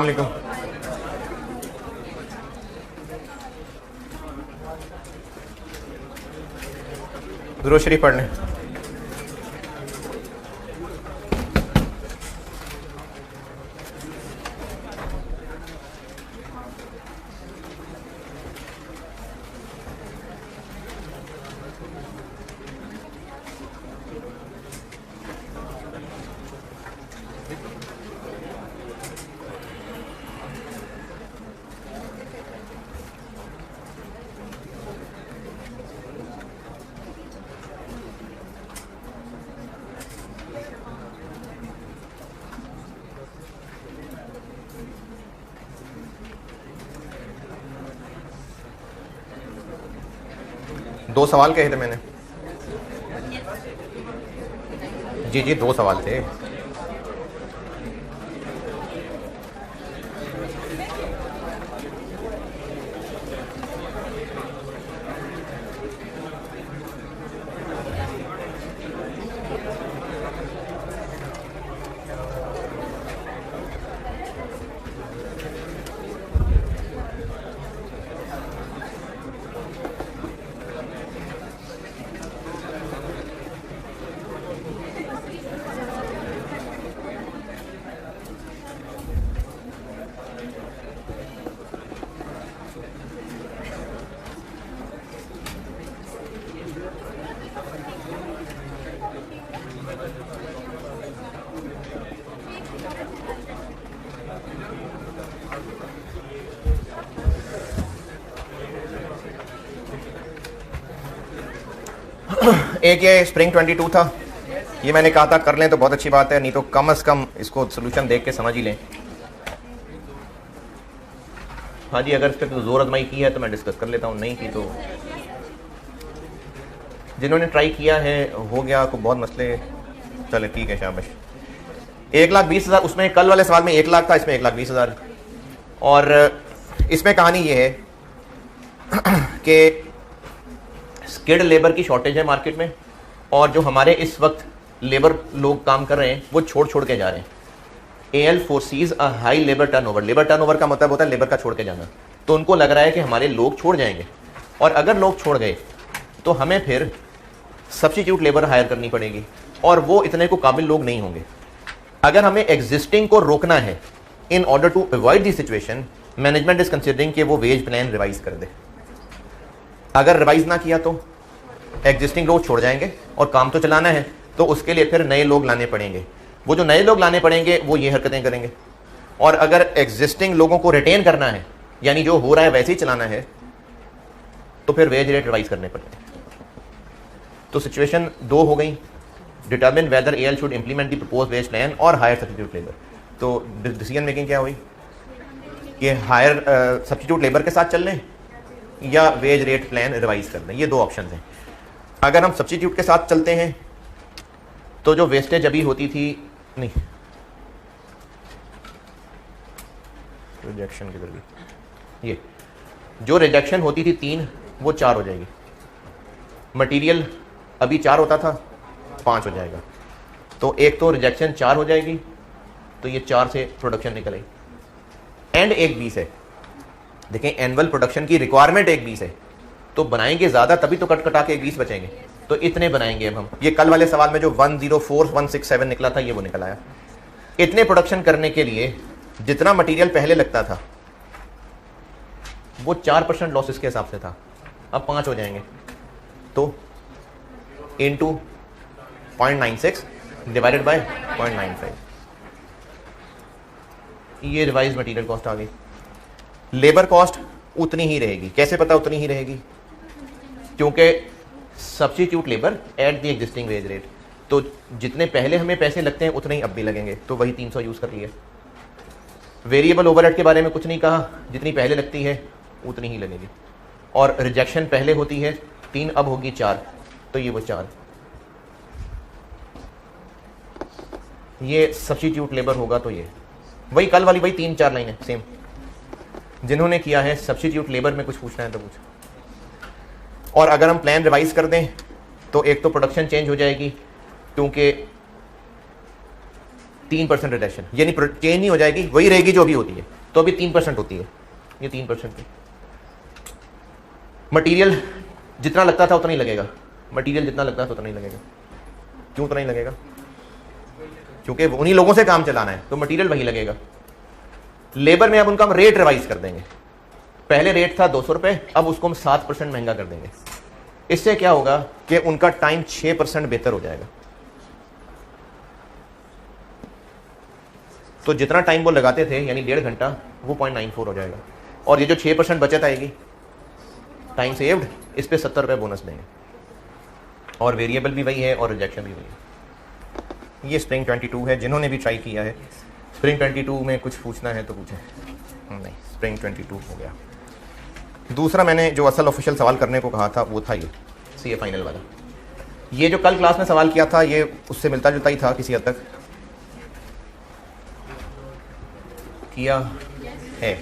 वालेकुम। दुरूद शरीफ पढ़ लें। दो सवाल कहे थे मैंने। जी जी, दो सवाल थे। एक ये स्प्रिंग 22 था, ये मैंने कहा था कर लें तो बहुत अच्छी बात है, नहीं तो कम से कम इसको सोल्यूशन देख के समझ ही लें। हाँ जी, अगर इस पर तो जोर आजमाई की है तो मैं डिस्कस कर लेता हूँ, नहीं की तो जिन्होंने ट्राई किया है हो गया, को बहुत मसले। चले ठीक है, शाबाश। 1,20,000, उसमें कल वाले सवाल में 1 लाख था, इसमें 1,20,000। और इसमें कहानी ये है कि स्किल्ड लेबर की शॉर्टेज है मार्केट में, और जो हमारे इस वक्त लेबर लोग काम कर रहे हैं वो छोड़ के जा रहे हैं। AL foresees a high labour turnover. Labour turnover का मतलब होता है लेबर का छोड़ के जाना। तो उनको लग रहा है कि हमारे लोग छोड़ जाएंगे, और अगर लोग छोड़ गए तो हमें फिर सब्स्टिट्यूट लेबर हायर करनी पड़ेगी, और वो इतने को काबिल लोग नहीं होंगे। अगर हमें एग्जिस्टिंग को रोकना है, in order to avoid the situation, management is considering कि वो वेज प्लान रिवाइज कर दे। अगर रिवाइज ना किया तो एग्जिस्टिंग लोग छोड़ जाएंगे, और काम तो चलाना है, तो उसके लिए फिर नए लोग लाने पड़ेंगे। वो जो नए लोग लाने पड़ेंगे वो ये हरकतें करेंगे। और अगर एग्जिस्टिंग लोगों को रिटेन करना है, यानी जो हो रहा है वैसे ही चलाना है, तो फिर वेज रेट रिवाइज करने पड़ेंगे। तो सिचुएशन दो हो गई, determine whether AL should implement the propose wage plan और हायर सब्स्टिट्यूट लेबर। तो डिसीजन मेकिंग क्या हुई कि हायर सब्स्टिट्यूट लेबर के साथ चल लें या वेज रेट प्लान रिवाइज कर दें। ये दो ऑप्शन हैं। अगर हम सब्स्टिट्यूट के साथ चलते हैं तो जो वेस्टेज अभी होती थी, नहीं रिजेक्शन किधर गई, ये जो रिजेक्शन होती थी 3, वो 4 हो जाएगी। मटेरियल अभी 4 होता था, 5 हो जाएगा। तो एक तो रिजेक्शन 4 हो जाएगी, तो ये 4 से प्रोडक्शन निकल आई। एंड एक 20 है। देखें, एनुअल प्रोडक्शन की रिक्वायरमेंट एक 20 है, तो बनाएंगे ज़्यादा तभी तो कट कटा के 20 बचेंगे। तो इतने बनाएंगे अब हम। ये कल वाले सवाल में जो 104,167 निकला था, ये वो निकल आया। इतने प्रोडक्शन करने के लिए जितना मटेरियल पहले लगता था वो 4% लॉसेस के हिसाब से था, अब 5 हो जाएंगे। तो इनटू 0.96 डिवाइडेड बाय 0.95, ये रिवाइज मटेरियल कॉस्ट आ गई। लेबर कॉस्ट उतनी ही रहेगी। कैसे पता उतनी ही रहेगी? क्योंकि substitute labour at the existing wage rate. तो जितने पहले हमें पैसे लगते हैं उतने ही अब भी लगेंगे, तो वही 300 यूज कर लिया। वेरिएबल ओवरहेड के बारे में कुछ नहीं कहा, जितनी पहले लगती है उतनी ही लगेगी। और रिजेक्शन पहले होती है 3, अब होगी 4, तो ये वो 4। ये सब्स्टिट्यूट लेबर होगा, तो ये वही कल वाली वही 3-4 लाइनें सेम। जिन्होंने किया है सब्स्टिट्यूट लेबर में कुछ पूछना है तो पूछ। और अगर हम प्लान रिवाइज कर दें तो एक तो प्रोडक्शन चेंज हो जाएगी, क्योंकि 3% रिडक्शन, यानी चेंज नहीं हो जाएगी, वही रहेगी जो भी होती है। तो अभी 3% होती है, ये 3% की। मटेरियल जितना लगता था उतना ही लगेगा, मटेरियल जितना लगता था उतना ही लगेगा। क्यों उतना ही लगेगा? क्योंकि उन्हीं लोगों से काम चलाना है, तो मटेरियल वही लगेगा। लेबर में अब उनका हम रेट रिवाइज कर देंगे। पहले रेट था 200 रुपये, अब उसको हम 7% महंगा कर देंगे। इससे क्या होगा कि उनका टाइम 6% बेहतर हो जाएगा। तो जितना टाइम वो लगाते थे यानी 1.5 घंटा, वो 0.94 हो जाएगा। और ये जो 6% बचत आएगी टाइम सेव्ड, इस पे 70 रुपये बोनस देंगे। और वेरिएबल भी वही है और रिजेक्शन भी वही है। ये स्प्रिंग 22 है। जिन्होंने भी ट्राई किया है स्प्रिंग 22 में कुछ पूछना है तो पूछें। नहीं, स्प्रिंग 22 हो गया। दूसरा मैंने जो असल ऑफिशियल सवाल करने को कहा था वो था ये सीए फाइनल वाला। ये जो कल क्लास में सवाल किया था ये उससे मिलता जुलता ही था, किसी हद तक किया है।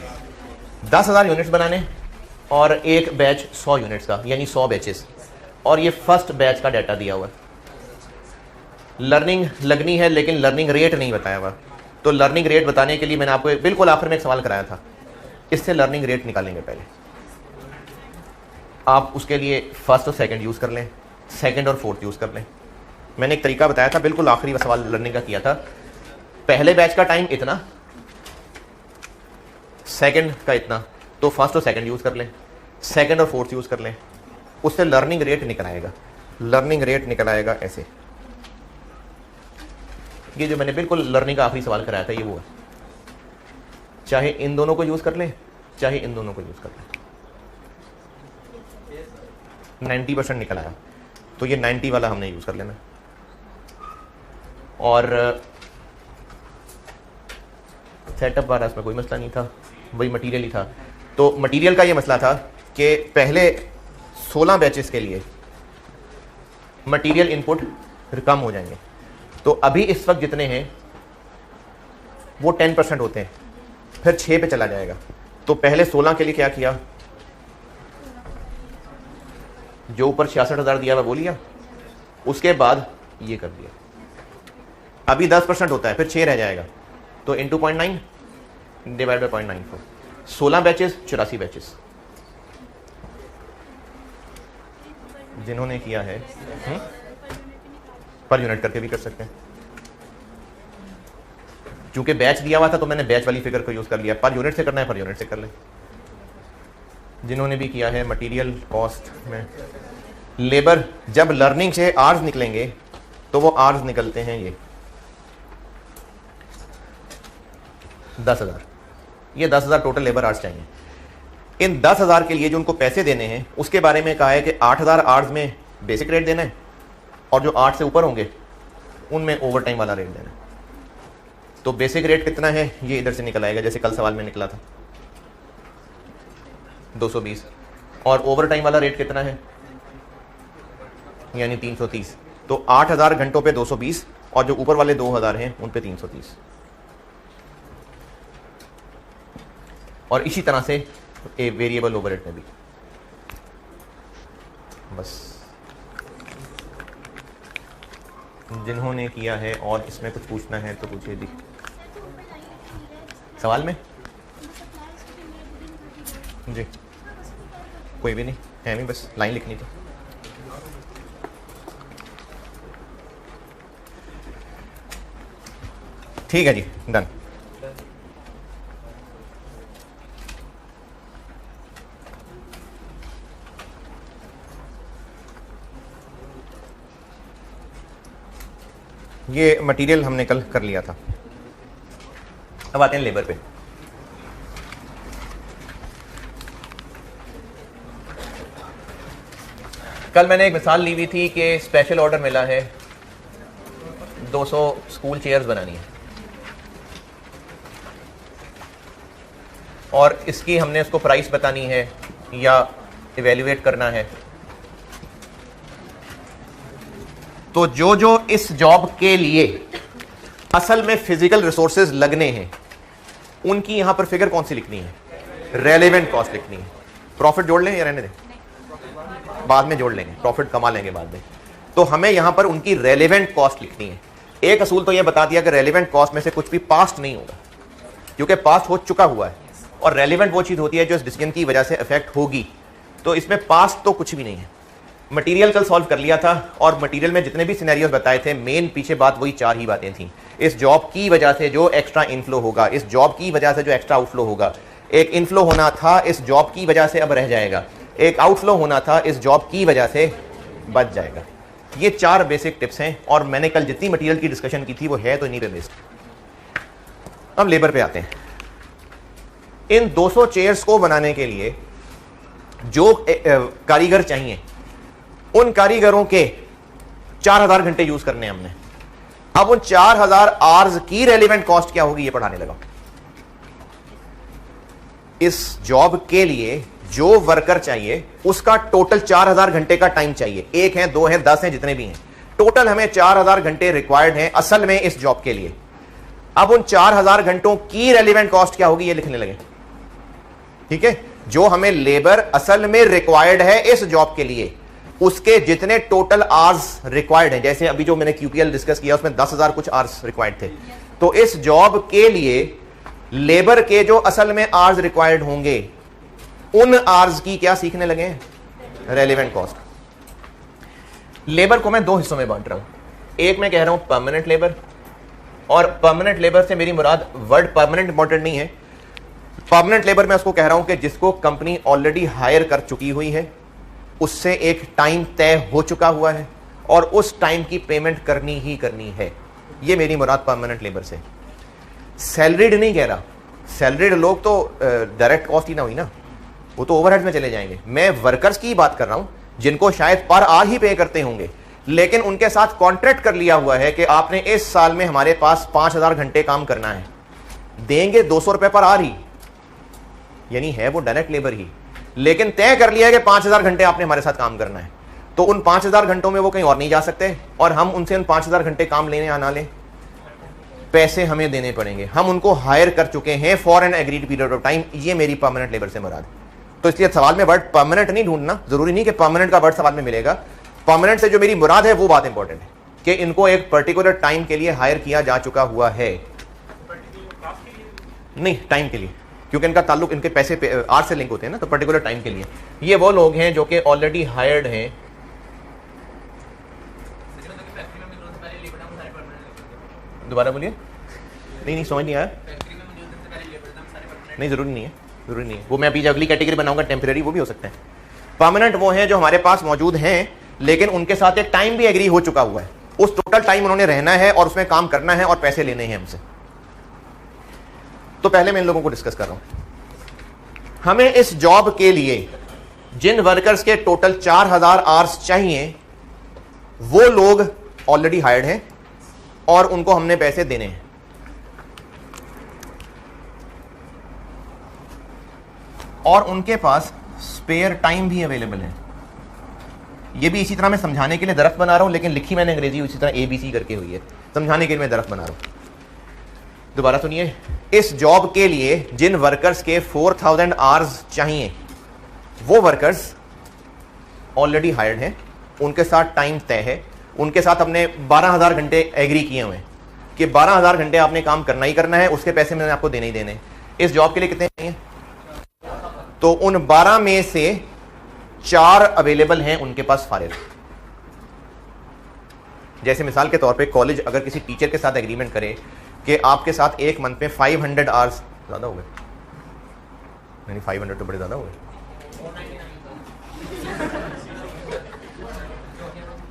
10,000 यूनिट्स बनाने और एक बैच 100 यूनिट्स का, यानी 100 बैचेस। और ये फर्स्ट बैच का डाटा दिया हुआ है। लर्निंग लगनी है लेकिन लर्निंग रेट नहीं बताया हुआ। तो लर्निंग रेट बताने के लिए मैंने आपको बिल्कुल आखिर में एक सवाल कराया था, इससे लर्निंग रेट निकालेंगे। पहले आप उसके लिए फर्स्ट और सेकंड यूज़ कर लें, सेकंड और फोर्थ यूज़ कर लें। मैंने एक तरीका बताया था, बिल्कुल आखिरी सवाल लर्निंग का किया था। पहले बैच का टाइम इतना, सेकंड का इतना, तो फर्स्ट और सेकंड यूज़ कर लें, सेकंड और फोर्थ यूज़ कर लें। उससे लर्निंग रेट निकल आएगा। लर्निंग रेट निकल आएगा ऐसे। ये जो मैंने बिल्कुल लर्निंग का आखिरी सवाल कराया था ये वो है। चाहे इन दोनों को यूज़ कर लें, चाहे इन दोनों को यूज़ कर लें। 90% निकल आया, तो ये 90 वाला हमने यूज़ कर लेना। और सेटअप वाला इसमें कोई मसला नहीं था, वही मटेरियल ही था। तो मटेरियल का ये मसला था कि पहले 16 बैचेस के लिए मटेरियल इनपुट कम हो जाएंगे। तो अभी इस वक्त जितने हैं वो 10% होते हैं, फिर 6 पे चला जाएगा। तो पहले 16 के लिए क्या किया, जो ऊपर 66,000 दिया हुआ वो लिया, उसके बाद ये कर दिया। अभी 10% होता है, फिर 6 रह जाएगा, तो into 0.9 divide by 0.94। 16 batches 84 batches. जिन्होंने किया है पर यूनिट करके भी कर सकते हैं। चूंकि बैच दिया हुआ था तो मैंने बैच वाली फिगर को यूज़ कर लिया। पर यूनिट से करना है पर यूनिट से कर लें। जिन्होंने भी किया है मटेरियल कॉस्ट में लेबर, जब लर्निंग से आवर्स निकलेंगे तो वो आवर्स निकलते हैं ये 10,000। ये 10,000 टोटल लेबर आवर्स चाहिए। इन 10,000 के लिए जो उनको पैसे देने हैं उसके बारे में कहा है कि 8,000 आवर्स में बेसिक रेट देना है और जो 8 से ऊपर होंगे उनमें ओवर टाइम वाला रेट देना है। तो बेसिक रेट कितना है ये इधर से निकल आएगा, जैसे कल सवाल में निकला था 220। और ओवर टाइम वाला रेट कितना है यानी 330। तो 8,000 घंटों पे 220 और जो ऊपर वाले 2,000 हैं उन पे 330। और इसी तरह से ए वेरिएबल ओवरहेड में भी बस। जिन्होंने किया है और इसमें कुछ पूछना है तो पूछिए जी। सवाल में जी कोई भी नहीं है, नहीं बस लाइन लिखनी थी। ठीक है जी, डन। ये मटेरियल हमने कल कर लिया था। अब आते हैं लेबर पे। कल मैंने एक मिसाल ली हुई थी कि स्पेशल ऑर्डर मिला है 200 स्कूल चेयर्स बनानी है और इसकी हमने उसको प्राइस बतानी है या इवेल्युएट करना है। तो जो जो इस जॉब के लिए असल में फिजिकल रिसोर्सेज लगने हैं उनकी यहां पर फिगर कौन सी लिखनी है, रेलेवेंट कॉस्ट लिखनी है। प्रॉफिट जोड़ लें या रहने दें, बाद में जोड़ लेंगे, प्रॉफिट कमा लेंगे बाद में। तो हमें यहां पर उनकी रेलेवेंट कॉस्ट लिखनी है। एक असूल तो यह बता दिया कि रेलेवेंट कॉस्ट में से कुछ भी पास्ट नहीं होगा क्योंकि पास्ट हो चुका हुआ है। और रेलिवेंट वो चीज़ होती है जो इस डिसीजन की वजह से इफेक्ट होगी। तो इसमें पास्ट तो कुछ भी नहीं है। मटेरियल कल सॉल्व कर लिया था और मटेरियल में जितने भी सिनेरियोज बताए थे, मेन पीछे बात वही 4 ही बातें थी। इस जॉब की वजह से जो एक्स्ट्रा इनफ्लो होगा, इस जॉब की वजह से जो एक्स्ट्रा आउटफ्लो होगा, एक इनफ्लो होना था इस जॉब की वजह से अब रह जाएगा, एक आउटफ्लो होना था इस जॉब की वजह से बच जाएगा। ये 4 बेसिक टिप्स हैं और मैंने कल जितनी मटेरियल की डिस्कशन की थी वो है तो इन्हीं पे बेस्ड। अब लेबर पे आते हैं। इन 200 चेयर्स को बनाने के लिए जो कारीगर चाहिए, उन कारीगरों के 4000 घंटे यूज करने हैं हमने। अब उन 4000 आवर्स की रेलिवेंट कॉस्ट क्या होगी ये पढ़ाने लगा। इस जॉब के लिए जो वर्कर चाहिए उसका टोटल 4000 घंटे का टाइम चाहिए। 1 है, 2 है, 10 है, जितने भी हैं, टोटल हमें 4000 घंटे रिक्वायर्ड हैं असल में इस जॉब के लिए। अब उन 4000 घंटों की रेलिवेंट कॉस्ट क्या होगी ये लिखने लगे। ठीक है, जो हमें लेबर असल में रिक्वायर्ड है इस जॉब के लिए, उसके जितने टोटल आवर्स रिक्वायर्ड हैं, जैसे अभी जो मैंने QPL डिस्कस किया उसमें 10,000 कुछ आवर्स रिक्वायर्ड थे, तो इस जॉब के लिए लेबर के जो असल में आवर्स रिक्वायर्ड होंगे उन आवर्स की क्या सीखने लगे हैं, रेलेवेंट कॉस्ट। लेबर को मैं 2 हिस्सों में बांट रहा हूं। एक मैं कह रहा हूं परमानेंट लेबर, और परमानेंट लेबर से मेरी मुराद वर्ड परमानेंट इंपॉर्टेंट नहीं है। परमानेंट लेबर मैं उसको कह रहा हूं कि जिसको कंपनी ऑलरेडी हायर कर चुकी हुई है, उससे एक टाइम तय हो चुका हुआ है और उस टाइम की पेमेंट करनी ही करनी है। ये मेरी मुराद परमानेंट लेबर से। सैलरीड नहीं कह रहा, सैलरीड लोग तो डायरेक्ट कॉस्ट ही ना हुई ना, वो तो ओवरहेड्स में चले जाएंगे। मैं वर्कर्स की बात कर रहा हूं जिनको शायद पर आवर ही पे करते होंगे, लेकिन उनके साथ कॉन्ट्रैक्ट कर लिया हुआ है कि आपने इस साल में हमारे पास 5000 घंटे काम करना है, देंगे 200 रुपए पर आवर ही, यानी है वो डायरेक्ट लेबर ही, लेकिन तय कर लिया है कि 5000 घंटे आपने हमारे साथ काम करना है। तो उन 5000 घंटों में वो कहीं और नहीं जा सकते और हम उनसे उन 5000 घंटे काम लेने या ना लें, पैसे हमें देने पड़ेंगे। हम उनको हायर कर चुके हैं for an agreed period of time. ये मेरी परमानेंट लेबर से मुराद। तो इसलिए सवाल में वर्ड परमानेंट नहीं ढूंढना, जरूरी नहीं कि परमानेंट का वर्ड सवाल में मिलेगा। परमानेंट से जो मेरी मुराद है वो बात इंपॉर्टेंट है कि इनको एक पर्टिकुलर टाइम के लिए हायर किया जा चुका हुआ है। नहीं, टाइम के लिए, क्योंकि इनका ताल्लुक इनके पैसे आर से लिंक होते हैं ना, तो पर्टिकुलर टाइम के लिए। ये वो लोग हैं जो कि ऑलरेडी हायर्ड हैं। दोबारा बोलिए। नहीं समझ नहीं आया। नहीं, जरूरी नहीं है, जरूरी नहीं है। वो मैं अभी अगली कैटेगरी बनाऊंगा टेम्परेरी, वो भी हो सकते हैं। परमानेंट वो हैं जो हमारे पास मौजूद हैं, लेकिन उनके साथ एक टाइम भी एग्री हो चुका हुआ है। उस टोटल टाइम उन्होंने रहना है और उसमें काम करना है और पैसे लेने हैं हमसे। तो पहले मैं इन लोगों को डिस्कस कर रहा हूं। हमें इस जॉब के लिए जिन वर्कर्स के टोटल 4000 आवर्स चाहिए, वो लोग ऑलरेडी हायर्ड हैं और उनको हमने पैसे देने हैं। और उनके पास स्पेयर टाइम भी अवेलेबल है। ये भी इसी तरह मैं समझाने के लिए दरख्त बना रहा हूं, लेकिन लिखी मैंने अंग्रेजी इसी तरह ABC करके हुई है। समझाने के लिए मैं दरख्त बना रहा हूं। दोबारा सुनिए। इस जॉब के लिए जिन वर्कर्स के 4000 आवर्स चाहिए, वो वर्कर्स ऑलरेडी हायर्ड हैं, उनके साथ टाइम तय है, उनके साथ हमने 12000 घंटे एग्री किए हुए हैं कि 12000 घंटे आपने काम करना ही करना है, उसके पैसे मैंने आपको देने ही देने। इस जॉब के लिए कितने चाहिए? तो उन 12 में से 4 अवेलेबल हैं उनके पास फारिग। जैसे मिसाल के तौर पे कॉलेज अगर किसी टीचर के साथ एग्रीमेंट करे कि आपके साथ एक मंथ में 500 आवर्स, ज्यादा हो गए नहीं, 500 तो बड़े ज्यादा हो गए,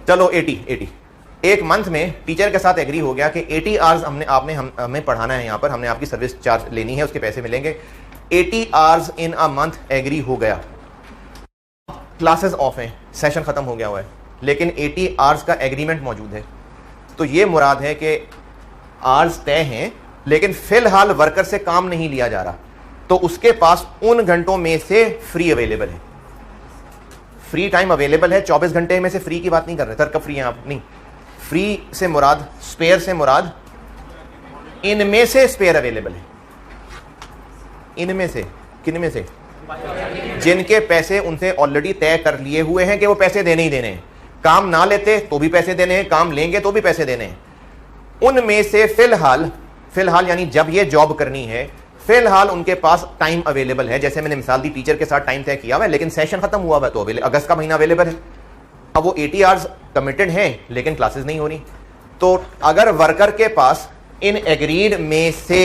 चलो 80 एक मंथ में टीचर के साथ एग्री हो गया कि 80 आवर्स हमें पढ़ाना है, यहाँ पर हमने आपकी सर्विस चार्ज लेनी है, उसके पैसे मिलेंगे। 80 hours in a month agree हो गया। क्लासेस ऑफ हैं, सेशन खत्म हो गया हुआ है, लेकिन 80 आवर्स का एग्रीमेंट मौजूद है। तो ये मुराद है कि आवर्स तय हैं, लेकिन फिलहाल वर्कर से काम नहीं लिया जा रहा, तो उसके पास उन घंटों में से फ्री अवेलेबल है। फ्री टाइम अवेलेबल है 24 घंटे में से। फ्री की बात नहीं कर रहे, सर कब फ्री हैं आप? नहीं, फ्री से मुराद, स्पेयर से मुराद इनमें से स्पेयर अवेलेबल है। इनमें से, किन में से? जिनके पैसे उनसे ऑलरेडी तय कर लिए हुए हैं कि वो पैसे देने ही देने हैं। काम ना लेते तो भी पैसे देने हैं, काम लेंगे तो भी पैसे देने हैं। उनमें से फिलहाल यानी जब ये जॉब करनी है, फिलहाल उनके पास टाइम अवेलेबल है, जैसे मैंने मिसाल दी टीचर के साथ टाइम तय किया हुआ है, लेकिन सेशन खत्म हुआ हुआ है, तो अगस्त का महीना अवेलेबल है। अब वो 80 आवर्स कमिटेड हैं लेकिन क्लासेस नहीं हो रही, तो अगर वर्कर के पास इन एग्रीड में से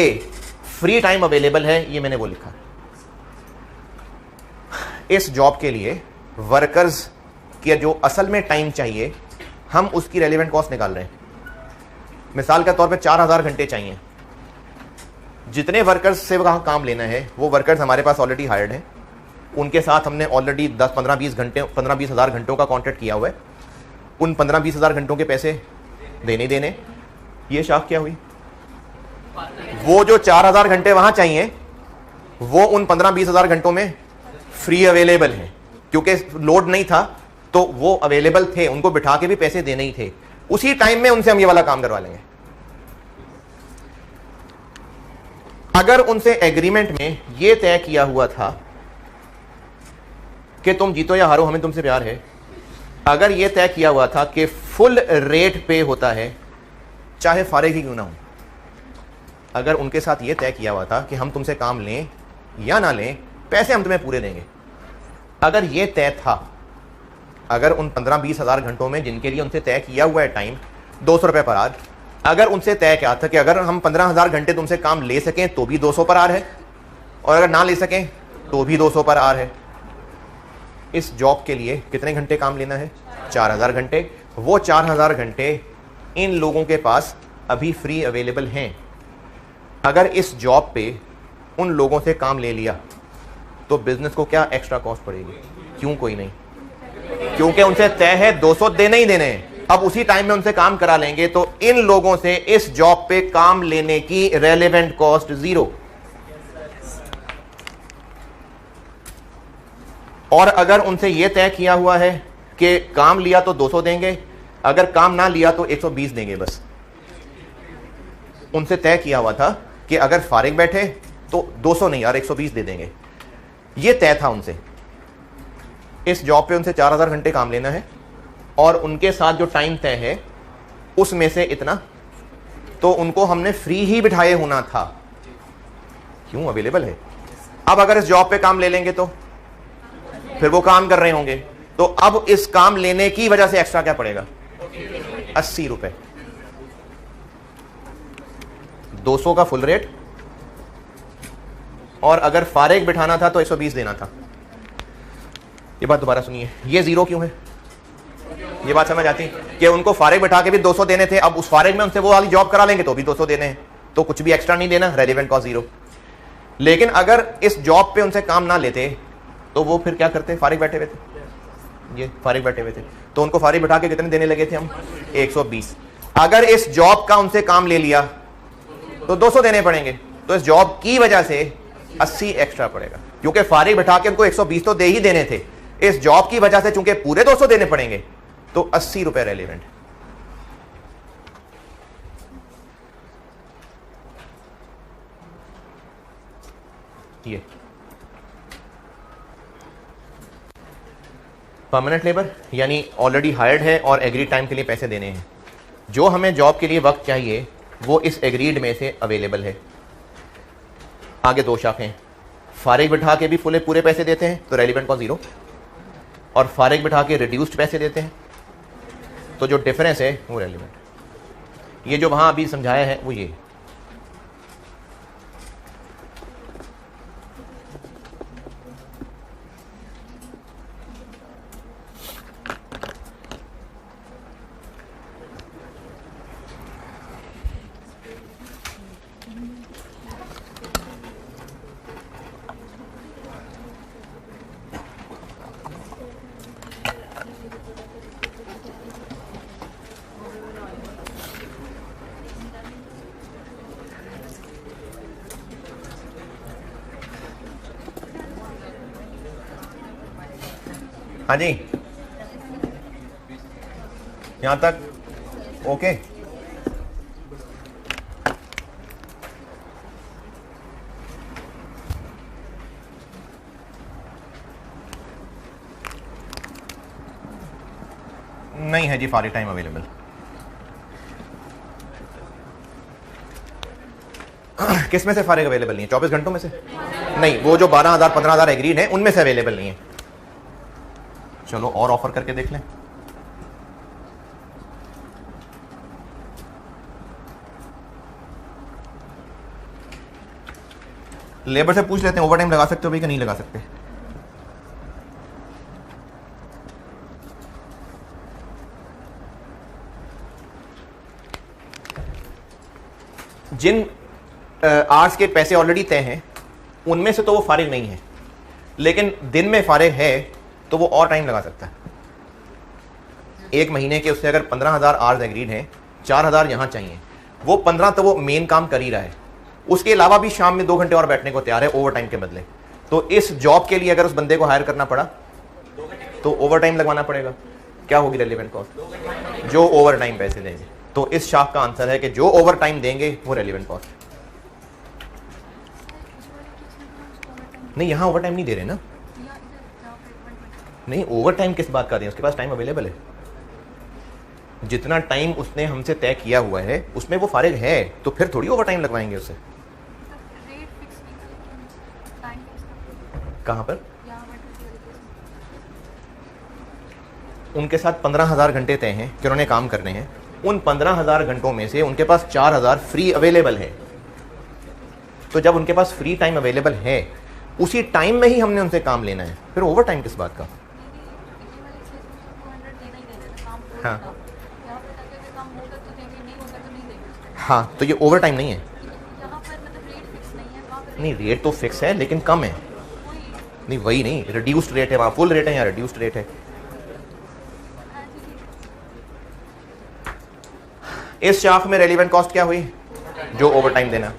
फ्री टाइम अवेलेबल है, ये मैंने वो लिखा, इस जॉब के लिए वर्कर्स के जो असल में टाइम चाहिए हम उसकी रेलिवेंट कॉस्ट निकाल रहे हैं। मिसाल के तौर पे 4000 घंटे चाहिए, जितने वर्कर्स से वहां काम लेना है वो वर्कर्स हमारे पास ऑलरेडी हायर्ड हैं, उनके साथ हमने ऑलरेडी 10-15-20 हज़ार घंटों का कॉन्ट्रैक्ट किया हुआ है। उन 15-20 हज़ार घंटों के पैसे देने। ये शाख क्या हुई? वो जो 4000 घंटे वहां चाहिए वो उन 15-20 हज़ार घंटों में फ्री अवेलेबल है, क्योंकि लोड नहीं था तो वो अवेलेबल थे, उनको बिठा के भी पैसे देने ही थे। उसी टाइम में उनसे हम ये वाला काम करवा लेंगे। अगर उनसे एग्रीमेंट में ये तय किया हुआ था कि तुम जीतो या हारो हमें तुमसे प्यार है, अगर ये तय किया हुआ था कि फुल रेट पे होता है चाहे फारिग ही क्यों ना हो, अगर उनके साथ ये तय किया हुआ था कि हम तुमसे काम लें या ना लें पैसे हम तुम्हें पूरे देंगे, अगर ये तय था, अगर उन 15-20 हज़ार घंटों में जिनके लिए उनसे तय किया हुआ है टाइम 200 रुपये पर आवर, अगर उनसे तय किया था कि अगर हम 15,000 घंटे तुमसे काम ले सकें तो भी 200 पर आवर है, और अगर ना ले सकें तो भी 200 पर आवर है। इस जॉब के लिए कितने घंटे काम लेना है? 4000 घंटे। वो 4000 घंटे इन लोगों के पास अभी फ्री अवेलेबल हैं। अगर इस जॉब पे उन लोगों से काम ले लिया तो बिजनेस को क्या एक्स्ट्रा कॉस्ट पड़ेगी? क्यों? कोई नहीं, क्योंकि उनसे तय है 200 देने ही देने हैं। अब उसी टाइम में उनसे काम करा लेंगे तो इन लोगों से इस जॉब पे काम लेने की रेलेवेंट कॉस्ट 0। और अगर उनसे यह तय किया हुआ है कि काम लिया तो 200 देंगे, अगर काम ना लिया तो 120 देंगे बस। उनसे तय किया हुआ था कि अगर फारिग बैठे तो 200 नहीं यार 120 दे देंगे, यह तय था उनसे। इस जॉब पे उनसे 4000 घंटे काम लेना है और उनके साथ जो टाइम तय है उसमें से इतना तो उनको हमने फ्री ही बिठाए होना था, क्यों? अवेलेबल है। अब अगर इस जॉब पे काम ले लेंगे तो फिर वो काम कर रहे होंगे, तो अब इस काम लेने की वजह से एक्स्ट्रा क्या पड़ेगा? 80 रुपए। 200 का फुल रेट, और अगर फारिग बिठाना था तो 120 देना था। ये बात दोबारा सुनिए, ये 0 क्यों है? ये बात समझ आती कि उनको फारिग बिठा के भी 200 देने थे, अब उस फारिग में उनसे वो वाली जॉब करा लेंगे तो भी 200 देने हैं, तो कुछ भी एक्स्ट्रा नहीं देना, रेलेवेंट कॉस्ट 0। लेकिन अगर इस जॉब पे उनसे काम ना लेते तो वो फिर क्या करते? फारिग बैठे हुए थे, ये फारिग बैठे हुए थे, तो उनको फारिग बिठा के कितने देने लगे थे हम? 120। अगर इस जॉब का उनसे काम ले लिया तो 200 देने पड़ेंगे, तो इस जॉब की वजह से 80 एक्स्ट्रा पड़ेगा, क्योंकि फारिग बिठा के उनको 120 तो दे ही देने थे, इस जॉब की वजह से चूंकि पूरे 200 देने पड़ेंगे तो 80 रुपए रेलेवेंट। ये परमानेंट लेबर यानी ऑलरेडी हायर्ड है और एग्रीड टाइम के लिए पैसे देने हैं। जो हमें जॉब के लिए वक्त चाहिए वो इस एग्रीड में से अवेलेबल है। आगे 2 शाखें, फारिग बिठा के भी पूरे पैसे देते हैं तो रेलिवेंट कॉस्ट 0, और फारिग बिठा के रिड्यूस्ड पैसे देते हैं तो जो डिफरेंस है वो रेलिवेंट। ये जो वहां अभी समझाया है वो ये। हाँ जी, यहां तक ओके। नहीं है जी फारिग टाइम अवेलेबल। किस में से फारिग अवेलेबल नहीं है? 24 घंटों में से नहीं, वो जो 12,000 15,000 एग्रीड है उनमें से अवेलेबल नहीं है। चलो और ऑफर करके देख लें। लेबर से पूछ लेते हैं ओवर टाइम लगा सकते हो भाई कि नहीं लगा सकते। जिन आवर्स के पैसे ऑलरेडी तय हैं उनमें से तो वो फारिग नहीं है, लेकिन दिन में फारिग है तो वो और टाइम लगा सकता है। एक महीने के उससे अगर 15,000 आवर्स एग्रीड हैं, 4,000 यहाँ चाहिए, वो 15 तो वो मेन काम कर ही रहा है, उसके अलावा भी शाम में 2 घंटे और बैठने को तैयार है ओवर टाइम के बदले। तो इस जॉब के लिए अगर उस बंदे को हायर करना पड़ा तो ओवर टाइम लगवाना पड़ेगा। क्या होगी रेलिवेंट कॉस्ट? जो ओवर टाइम पैसे देंगे। तो इस शाख का आंसर है कि जो ओवर टाइम देंगे वो रेलिवेंट कॉस्ट। नहीं, यहां ओवर टाइम नहीं दे रहे ना। नहीं, ओवर टाइम किस बात का दें? उसके पास टाइम अवेलेबल है। जितना टाइम उसने हमसे तय किया हुआ है उसमें वो फारिग है, तो फिर थोड़ी ओवर टाइम लगवाएंगे उससे। कहां पर? उनके साथ 15,000 घंटे तय हैं कि उन्होंने काम करने हैं। उन 15,000 घंटों में से उनके पास 4,000 फ्री अवेलेबल है। तो जब उनके पास फ्री टाइम अवेलेबल है, उसी टाइम में ही हमने उनसे काम लेना है, फिर ओवर टाइम किस बात का? हाँ हाँ, तो ये ओवर टाइम नहीं है। नहीं, रेट तो फिक्स है लेकिन कम है। नहीं, वही नहीं, रिड्यूस्ड रेट है, वहां फुल रेट है, यहाँ रिड्यूस्ड रेट है। इस शाख में रेलिवेंट कॉस्ट क्या हुई? जो ओवर टाइम देना।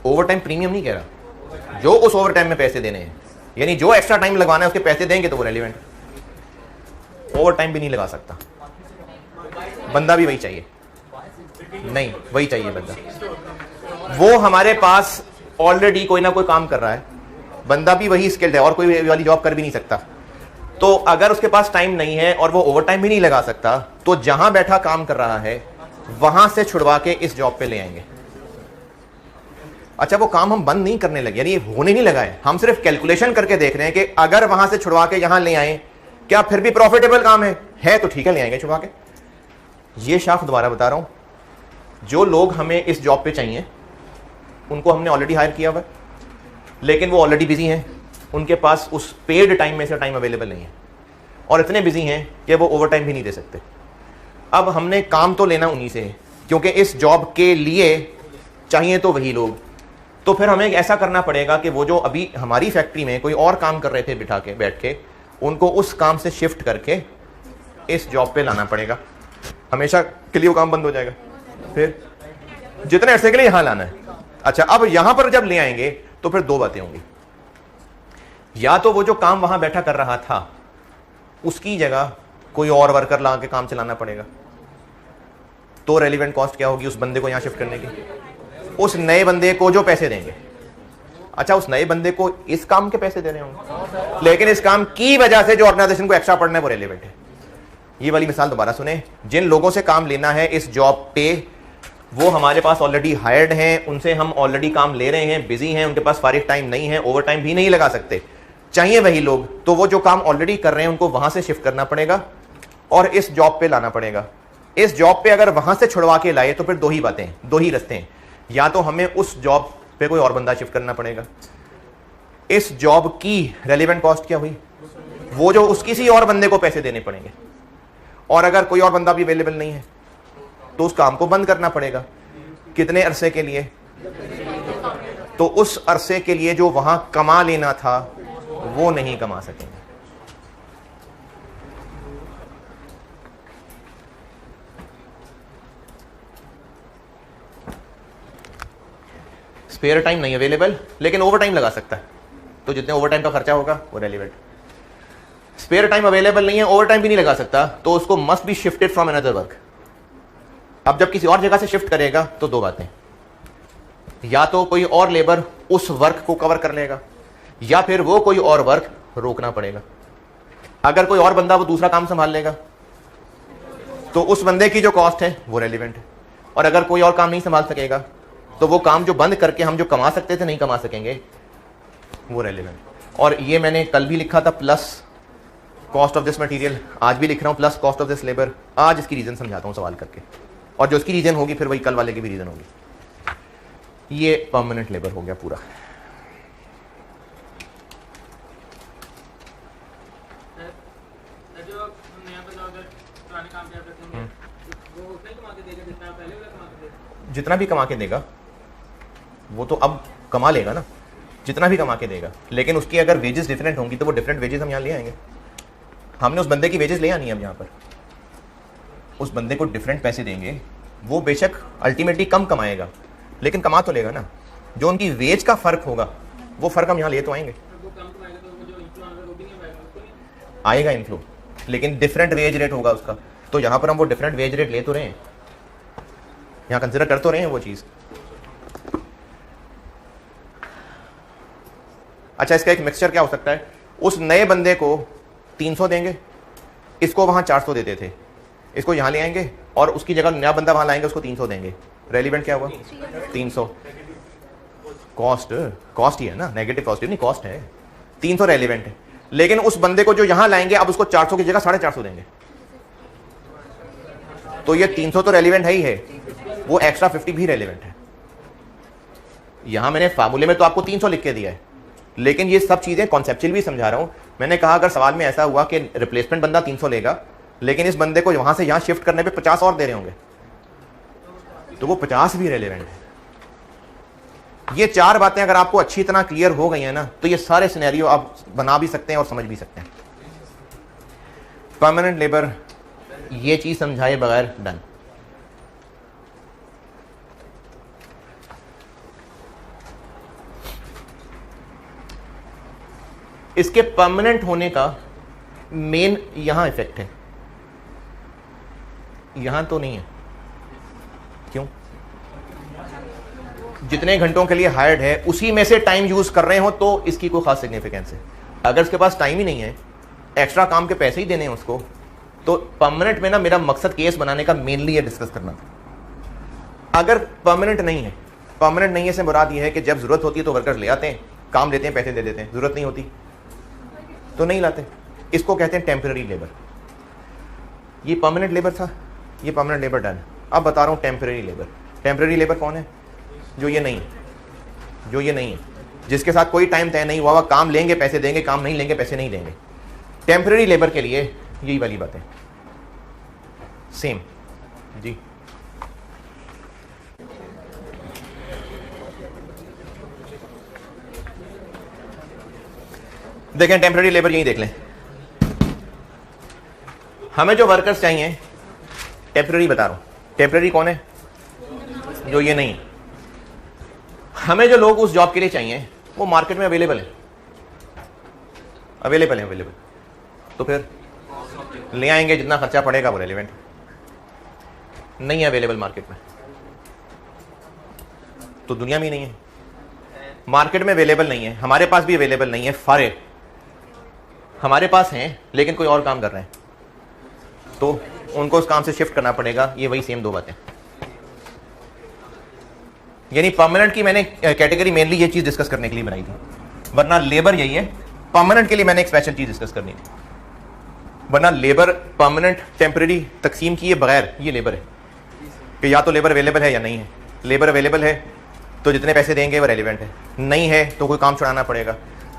ओवर टाइम प्रीमियम नहीं कह रहा, जो उस ओवर टाइम में पैसे देने हैं, यानी जो एक्स्ट्रा टाइम लगवाना है उसके पैसे देंगे तो वो रेलिवेंट। ओवर टाइम भी नहीं लगा सकता, बंदा भी वही चाहिए। नहीं, वही चाहिए बंदा। वो हमारे पास ऑलरेडी कोई ना कोई काम कर रहा है, बंदा भी वही स्किल्ड है और कोई वाली जॉब कर भी नहीं सकता। तो अगर उसके पास टाइम नहीं है और वो ओवर टाइम भी नहीं लगा सकता, तो जहां बैठा काम कर रहा है वहां से छुड़वा के इस जॉब पे ले आएंगे। अच्छा, वो काम हम बंद नहीं करने लगे, यानी होने नहीं लगा है, हम सिर्फ कैलकुलेशन करके देख रहे हैं कि अगर वहां से छुड़वा के यहां ले आए क्या फिर भी प्रॉफिटेबल काम है तो ठीक है, ले आएंगे छुड़वा के। ये शाख दोबारा बता रहा हूं, जो लोग हमें इस जॉब पे चाहिए उनको हमने ऑलरेडी हायर किया हुआ है, लेकिन वो ऑलरेडी बिजी हैं, उनके पास उस पेड टाइम में से टाइम अवेलेबल नहीं है, और इतने बिजी हैं कि वो ओवर टाइम भी नहीं दे सकते। अब हमने काम तो लेना उन्हीं से है, क्योंकि इस जॉब के लिए चाहिए तो वही लोग। तो फिर हमें ऐसा करना पड़ेगा कि वो जो अभी हमारी फैक्ट्री में कोई और काम कर रहे थे बैठ के, उनको उस काम से शिफ्ट करके इस जॉब पे लाना पड़ेगा। हमेशा के लिए वो काम बंद हो जाएगा, फिर जितने अरसे के लिए यहां लाना है। अच्छा, अब यहां पर जब ले आएंगे तो फिर दो बातें होंगी, या तो वो जो काम वहां बैठा कर रहा था उसकी जगह कोई और वर्कर ला के काम चलाना पड़ेगा, तो रेलिवेंट कॉस्ट क्या होगी उस बंदे को यहां शिफ्ट करने की? उस नए बंदे को जो पैसे देंगे। अच्छा, उस नए बंदे को इस काम के पैसे दे रहे होंगे, लेकिन इस काम की वजह से जो ऑर्गेनाइजेशन को एक्स्ट्रा पड़ना है वो रेलिवेंट है। ये वाली मिसाल दोबारा सुने, जिन लोगों से काम लेना है इस जॉब पे, वो हमारे पास ऑलरेडी हायर्ड हैं, उनसे हम ऑलरेडी काम ले रहे हैं, बिजी हैं, उनके पास फारिग टाइम नहीं है, ओवर टाइम भी नहीं लगा सकते, चाहिए वही लोग। तो वो जो काम ऑलरेडी कर रहे हैं उनको वहां से शिफ्ट करना पड़ेगा और इस जॉब पे लाना पड़ेगा। इस जॉब पे अगर वहां से छुड़वा के लाए तो फिर दो ही बातें, दो ही रास्ते हैं, या तो हमें उस जॉब पे कोई और बंदा शिफ्ट करना पड़ेगा। इस जॉब की रेलिवेंट कॉस्ट क्या हुई? वो जो उस किसी और बंदे को पैसे देने पड़ेंगे, और अगर कोई और बंदा भी अवेलेबल नहीं है तो उस काम को बंद करना पड़ेगा। कितने अरसे के लिए? तो उस अरसे के लिए जो वहां कमा लेना था वो नहीं कमा सकेंगे। स्पेयर टाइम नहीं अवेलेबल, लेकिन ओवर टाइम लगा सकता है, तो जितने ओवर टाइम का खर्चा होगा वो रेलिवेंट। स्पेयर टाइम अवेलेबल नहीं है, ओवर टाइम भी नहीं लगा सकता, तो उसको must be shifted from another work. अब जब किसी और जगह से शिफ्ट करेगा तो दो बातें, या तो कोई और लेबर उस वर्क को कवर कर लेगा, या फिर वो कोई और वर्क रोकना पड़ेगा। अगर कोई और बंदा वो दूसरा काम संभाल लेगा तो उस बंदे की जो कॉस्ट है वो रेलिवेंट है, और अगर कोई और काम नहीं संभाल सकेगा तो वो काम जो बंद करके हम जो कमा सकते थे नहीं कमा सकेंगे, वो रेलिवेंट। और ये मैंने कल भी लिखा था plus cost of this material, आज भी लिख रहा हूँ plus cost of this labour. आज इसकी रीजन समझाता हूँ सवाल करके, और जो इसकी रीजन होगी फिर वही कल वाले की भी रीजन होगी। ये परमानेंट लेबर हो गया पूरा। जितना भी कमा के देगा वो तो अब कमा लेगा ना, जितना भी कमा के देगा, लेकिन उसकी अगर वेजेस डिफरेंट होंगी तो वो डिफरेंट वेजेस हम यहाँ ले आएंगे। हमने उस बंदे की वेजेस ले आनी है अब यहाँ पर, उस बंदे को डिफरेंट पैसे देंगे, वो बेशक अल्टीमेटली कम कमाएगा लेकिन कमा तो लेगा ना। जो उनकी वेज का फर्क होगा वो फर्क हम यहाँ ले तो आएंगे, आएगा इनफ्लो, लेकिन डिफरेंट वेज रेट होगा उसका। तो यहाँ पर हम वो डिफरेंट वेज रेट ले तो रहे हैं, यहाँ कंसिडर कर तो रहे हैं वो चीज़। अच्छा, इसका एक मिक्सचर क्या हो सकता है, उस नए बंदे को 300 देंगे, इसको वहाँ 400 देते थे, इसको यहाँ ले आएंगे और उसकी जगह नया बंदा वहाँ लाएंगे, उसको 300 देंगे। रेलिवेंट क्या हुआ? 300। कॉस्ट ही है ना, नेगेटिव पॉजिटिव नहीं, कॉस्ट है। 300 रेलिवेंट है, लेकिन उस बंदे को जो यहाँ लाएंगे अब उसको 400 की जगह 450 देंगे। तो ये 300 तो रेलिवेंट है ही है, वो एक्स्ट्रा 50 भी रेलिवेंट है। यहां मैंने फार्मूले में तो आपको 300 लिख के दिया है, लेकिन ये सब चीजें कॉन्सेप्चुअल भी समझा रहा हूं। मैंने कहा अगर सवाल में ऐसा हुआ कि रिप्लेसमेंट बंदा 300 लेगा, लेकिन इस बंदे को वहां से यहां शिफ्ट करने पे 50 और दे रहे होंगे, तो वो 50 भी रेलिवेंट है। ये 4 बातें अगर आपको अच्छी तरह क्लियर हो गई है ना, तो ये सारे सिनेरियो आप बना भी सकते हैं और समझ भी सकते हैं। परमानेंट लेबर, ये चीज समझाए बगैर डन। इसके परमानेंट होने का मेन यहां इफेक्ट है, यहां तो नहीं है। क्यों? जितने घंटों के लिए हायर्ड है उसी में से टाइम यूज कर रहे हो तो इसकी कोई खास सिग्निफिकेंस है। अगर उसके पास टाइम ही नहीं है, एक्स्ट्रा काम के पैसे ही देने हैं उसको, तो परमानेंट में ना मेरा मकसद केस बनाने का मेनली ये डिस्कस करना था। अगर परमानेंट नहीं है, परमानेंट नहीं है से मुराद ये है कि जब जरूरत होती है तो वर्कर्स ले आते हैं, काम लेते हैं, पैसे दे देते हैं, जरूरत नहीं होती तो नहीं लाते। इसको कहते हैं टेम्पररी लेबर। ये परमानेंट लेबर था, ये परमानेंट लेबर डन। अब बता रहा हूं टेम्पररी लेबर। टेम्पररी लेबर कौन है? जो ये नहीं है, जो ये नहीं है, जिसके साथ कोई टाइम तय नहीं हुआ हुआ, काम लेंगे पैसे देंगे, काम नहीं लेंगे पैसे नहीं देंगे। टेम्पररी लेबर के लिए यही वाली बातें सेम जी। देखें टेम्पररी लेबर यही देख लें। हमें जो वर्कर्स चाहिए, टेम्पररी बता रहा हूं, टेम्पररी कौन है? जो ये नहीं है। हमें जो लोग उस जॉब के लिए चाहिए वो मार्केट में अवेलेबल है, अवेलेबल है, अवेलेबल। तो फिर ले आएंगे, जितना खर्चा पड़ेगा वो रेलिवेंट। नहीं है अवेलेबल मार्केट में, तो दुनिया में ही नहीं है। मार्केट में अवेलेबल नहीं है, हमारे पास भी अवेलेबल नहीं है। फर्क हमारे पास हैं लेकिन कोई और काम कर रहे हैं, तो उनको उस काम से शिफ्ट करना पड़ेगा। ये वही सेम 2 बातें। यानी परमानेंट की मैंने कैटेगरी मेनली ये चीज डिस्कस करने के लिए बनाई थी, वरना लेबर यही है। परमानेंट के लिए मैंने एक स्पेशल चीज डिस्कस करनी थी, वरना लेबर परमानेंट टेम्पररी तकसीम किए बगैर ये लेबर है कि या तो लेबर अवेलेबल है या नहीं है। लेबर अवेलेबल है तो जितने पैसे देंगे वो रेलिवेंट है, नहीं है तो कोई काम छुड़ाना पड़ेगा।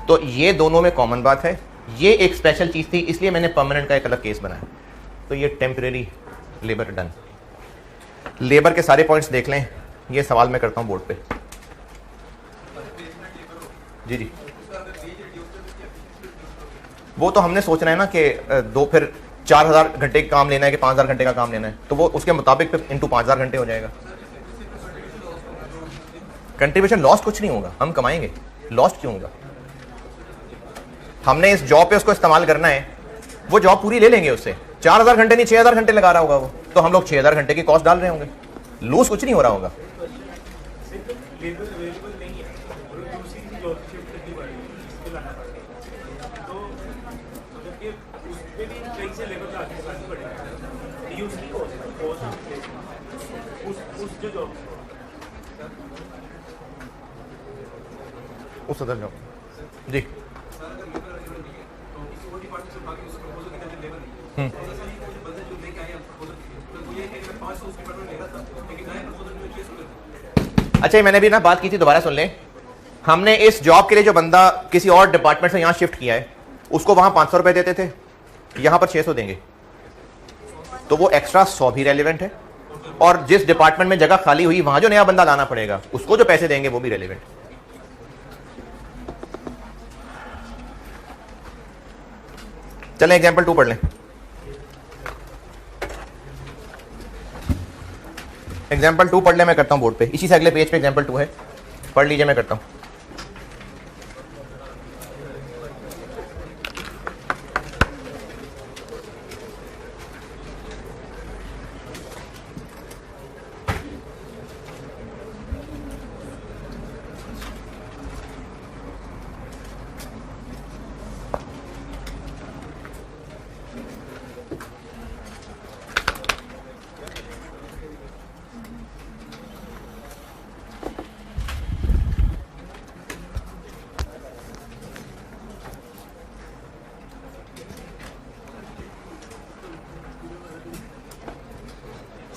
तो ये दोनों में कॉमन बात है। ये एक स्पेशल चीज थी, इसलिए मैंने परमानेंट का एक अलग केस बनाया। तो ये टेम्पररी लेबर डन। लेबर के सारे पॉइंट्स देख लें, ये सवाल मैं करता हूं बोर्ड पे। जी जी, वो तो हमने सोचना है ना कि फिर 4000 घंटे का काम लेना है कि 5000 घंटे का काम लेना है, तो वो उसके मुताबिक फिर इंटू 5000 घंटे हो जाएगा। कंट्रीब्यूशन लॉस्ट कुछ नहीं होगा, हम कमाएंगे, लॉस्ट क्यों होगा? हमने इस जॉब पे उसको इस्तेमाल करना है, वो जॉब पूरी ले लेंगे उससे। 4000 घंटे नहीं 6000 घंटे लगा रहा होगा वो, तो हम लोग 6000 घंटे की कॉस्ट डाल रहे होंगे, लूज कुछ नहीं हो रहा होगा। उस उधर जाओ जी। अच्छा, ये मैंने भी ना बात की थी, दोबारा सुन लें। हमने इस जॉब के लिए जो बंदा किसी और डिपार्टमेंट से यहां शिफ्ट किया है, उसको वहां 500 रुपए देते थे, यहां पर 600 देंगे, तो वो एक्स्ट्रा 100 भी रेलिवेंट है। और जिस डिपार्टमेंट में जगह खाली हुई वहां जो नया बंदा लाना पड़ेगा, उसको जो पैसे देंगे वो भी रेलिवेंट। चलें एग्जाम्पल 2 पढ़ लें। एग्जाम्पल 2 पढ़ ले, मैं करता हूं बोर्ड पे, इसी से अगले पेज पे एग्जाम्पल 2 है, पढ़ लीजिए, मैं करता हूं।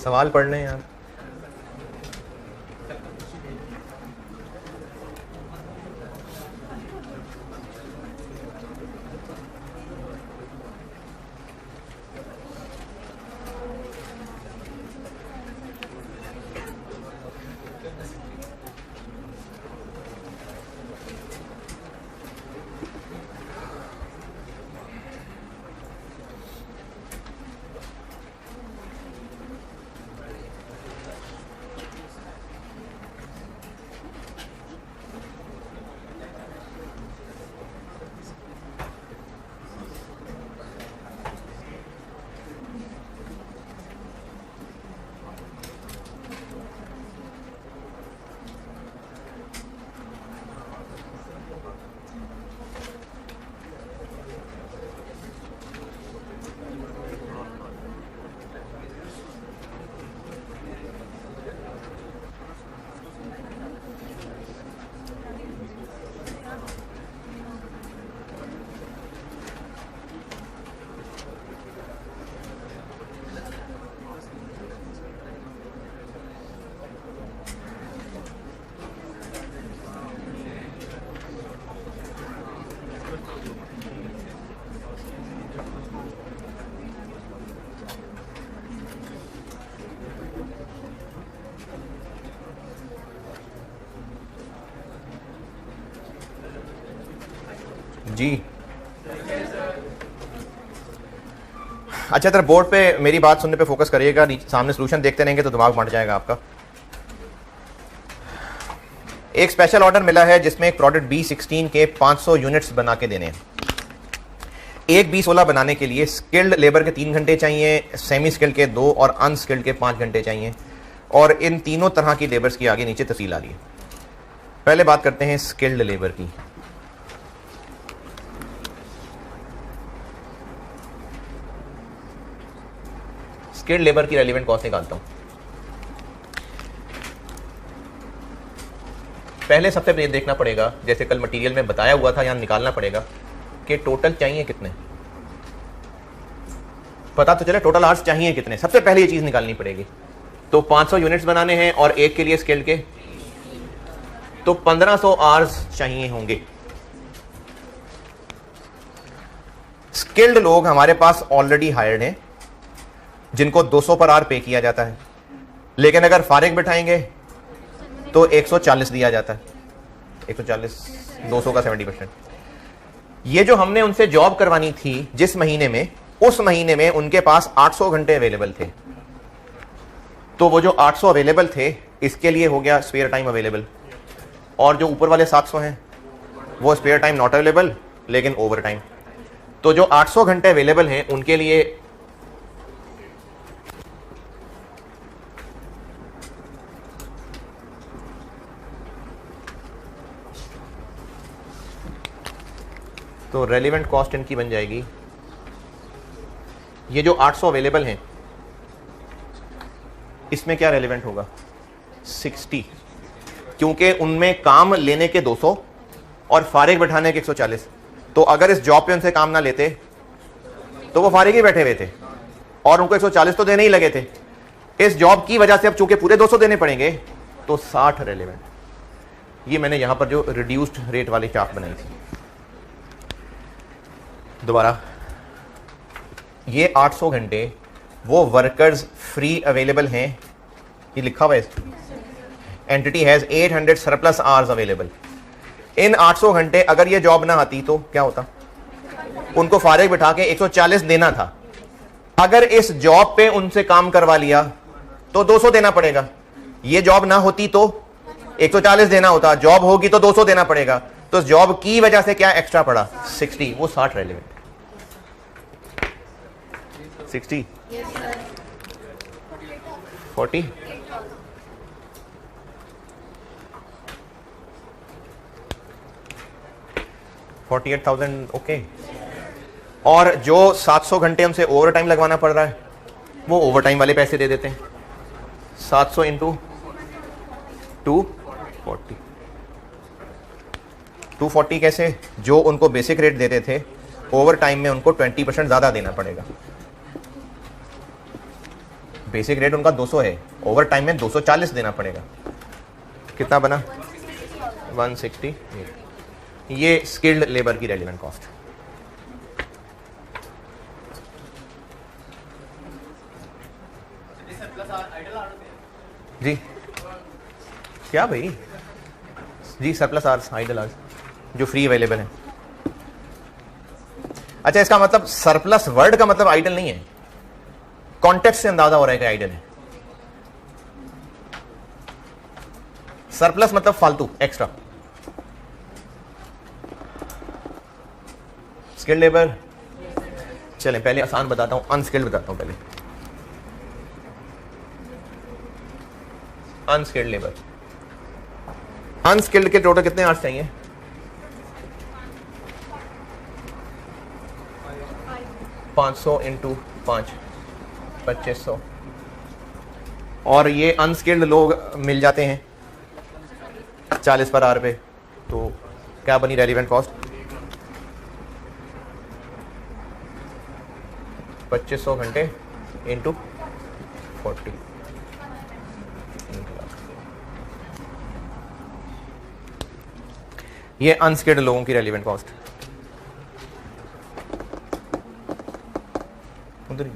सवाल पढ़ लें यार। जी अच्छा, इधर बोर्ड पे मेरी बात सुनने पे फोकस करिएगा, सामने सॉल्यूशन देखते रहेंगे तो दिमाग बढ़ जाएगा आपका। एक स्पेशल ऑर्डर मिला है जिसमें एक प्रोडक्ट B16 के 500 यूनिट्स बना के देने हैं। एक B16 बनाने के लिए स्किल्ड लेबर के 3 घंटे चाहिए, सेमी स्किल्ड के 2 और अनस्किल्ड के 5 घंटे चाहिए। और इन तीनों तरह की लेबर्स की आगे नीचे तफसील आ रही है। पहले बात करते हैं स्किल्ड लेबर की। स्किल्ड लेबर की रेलिवेंट कॉस्ट निकालता हूं। पहले सबसे पहले देखना पड़ेगा, जैसे कल मटेरियल में बताया हुआ था, यहां निकालना पड़ेगा कि टोटल चाहिए कितने, पता तो चले टोटल आवर्स चाहिए कितने, सबसे पहले ये चीज निकालनी पड़ेगी। तो 500 यूनिट्स बनाने हैं और एक के लिए स्किल्ड के, तो 1500 आवर्स चाहिए होंगे। स्किल्ड लोग हमारे पास ऑलरेडी हायर्ड हैं, जिनको 200 पर आवर पे किया जाता है, लेकिन अगर फारिग बिठाएंगे तो 140 दिया जाता है। 140 200 का 70%। ये जो हमने उनसे जॉब करवानी थी जिस महीने में, उस महीने में उनके पास 800 घंटे अवेलेबल थे, तो वो जो 800 अवेलेबल थे इसके लिए हो गया स्पेयर टाइम अवेलेबल। और जो ऊपर वाले 700 हैं वो स्पेयर टाइम नॉट अवेलेबल लेकिन ओवर टाइम। तो जो 800 घंटे अवेलेबल हैं उनके लिए तो रेलिवेंट कॉस्ट इनकी बन जाएगी, ये जो 800 अवेलेबल हैं इसमें क्या रेलिवेंट होगा 60, क्योंकि उनमें काम लेने के 200 और फारिग बैठाने के 140। तो अगर इस जॉब पे उनसे काम ना लेते तो वो फारिग ही बैठे हुए थे और उनको 140 तो देने ही लगे थे। इस जॉब की वजह से अब चूंकि पूरे 200 देने पड़ेंगे तो 60 रेलेवेंट। ये मैंने यहां पर जो रिड्यूस्ड रेट वाली चार्ट बनाई थी। दोबारा, ये 800 घंटे वो वर्कर्स फ्री अवेलेबल हैं, ये लिखा हुआ है, entity has 800 surplus hours available. इन 800 घंटे अगर ये जॉब ना आती तो क्या होता? उनको फारिग बिठा के 140 देना था। अगर इस जॉब पे उनसे काम करवा लिया तो 200 देना पड़ेगा। ये जॉब ना होती तो 140 देना होता, जॉब होगी तो 200 देना पड़ेगा। तो जॉब की वजह से क्या एक्स्ट्रा पड़ा? 60, वो 60 रेलेवेंट। 60 40 48,000 ओके। और जो 700 घंटे हमसे ओवर टाइम लगवाना पड़ रहा है वो ओवर टाइम वाले पैसे दे देते हैं। 700 इंटू 240। 240 कैसे? जो उनको बेसिक रेट देते थे ओवर टाइम में उनको 20% ज्यादा देना पड़ेगा। बेसिक रेट उनका 200 है, ओवर टाइम में 240 देना पड़ेगा। कितना बना? 160। ये स्किल्ड लेबर की रेलेवेंट कॉस्ट। जी क्या भाई? जी सरप्लस आवर्स, आइडल आवर्स जो फ्री अवेलेबल है। अच्छा, इसका मतलब सरप्लस वर्ड का मतलब आइडल नहीं है, कॉन्टेक्स्ट से अंदाजा हो रहा है कि आइडल है। सरप्लस मतलब फालतू, एक्स्ट्रा। स्किल्ड लेबर, चलें पहले आसान बताता हूं, अनस्किल्ड बताता हूं पहले। अनस्किल्ड लेबर, अनस्किल्ड के टोटल कितने आवर्स चाहिए? 500 इंटू 5, 2500। और ये अनस्किल्ड लोग मिल जाते हैं 40 पर आवर पे। तो क्या बनी रेलिवेंट कॉस्ट? 2500 घंटे इंटू 40। ये अनस्किल्ड लोगों की रेलिवेंट कॉस्ट। उधर ही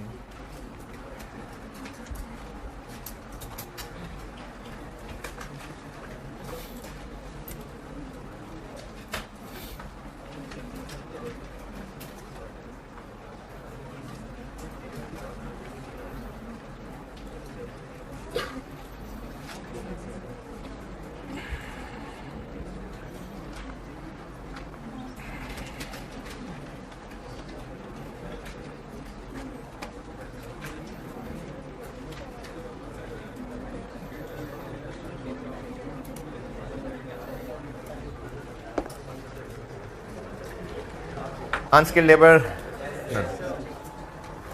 unskilled labour,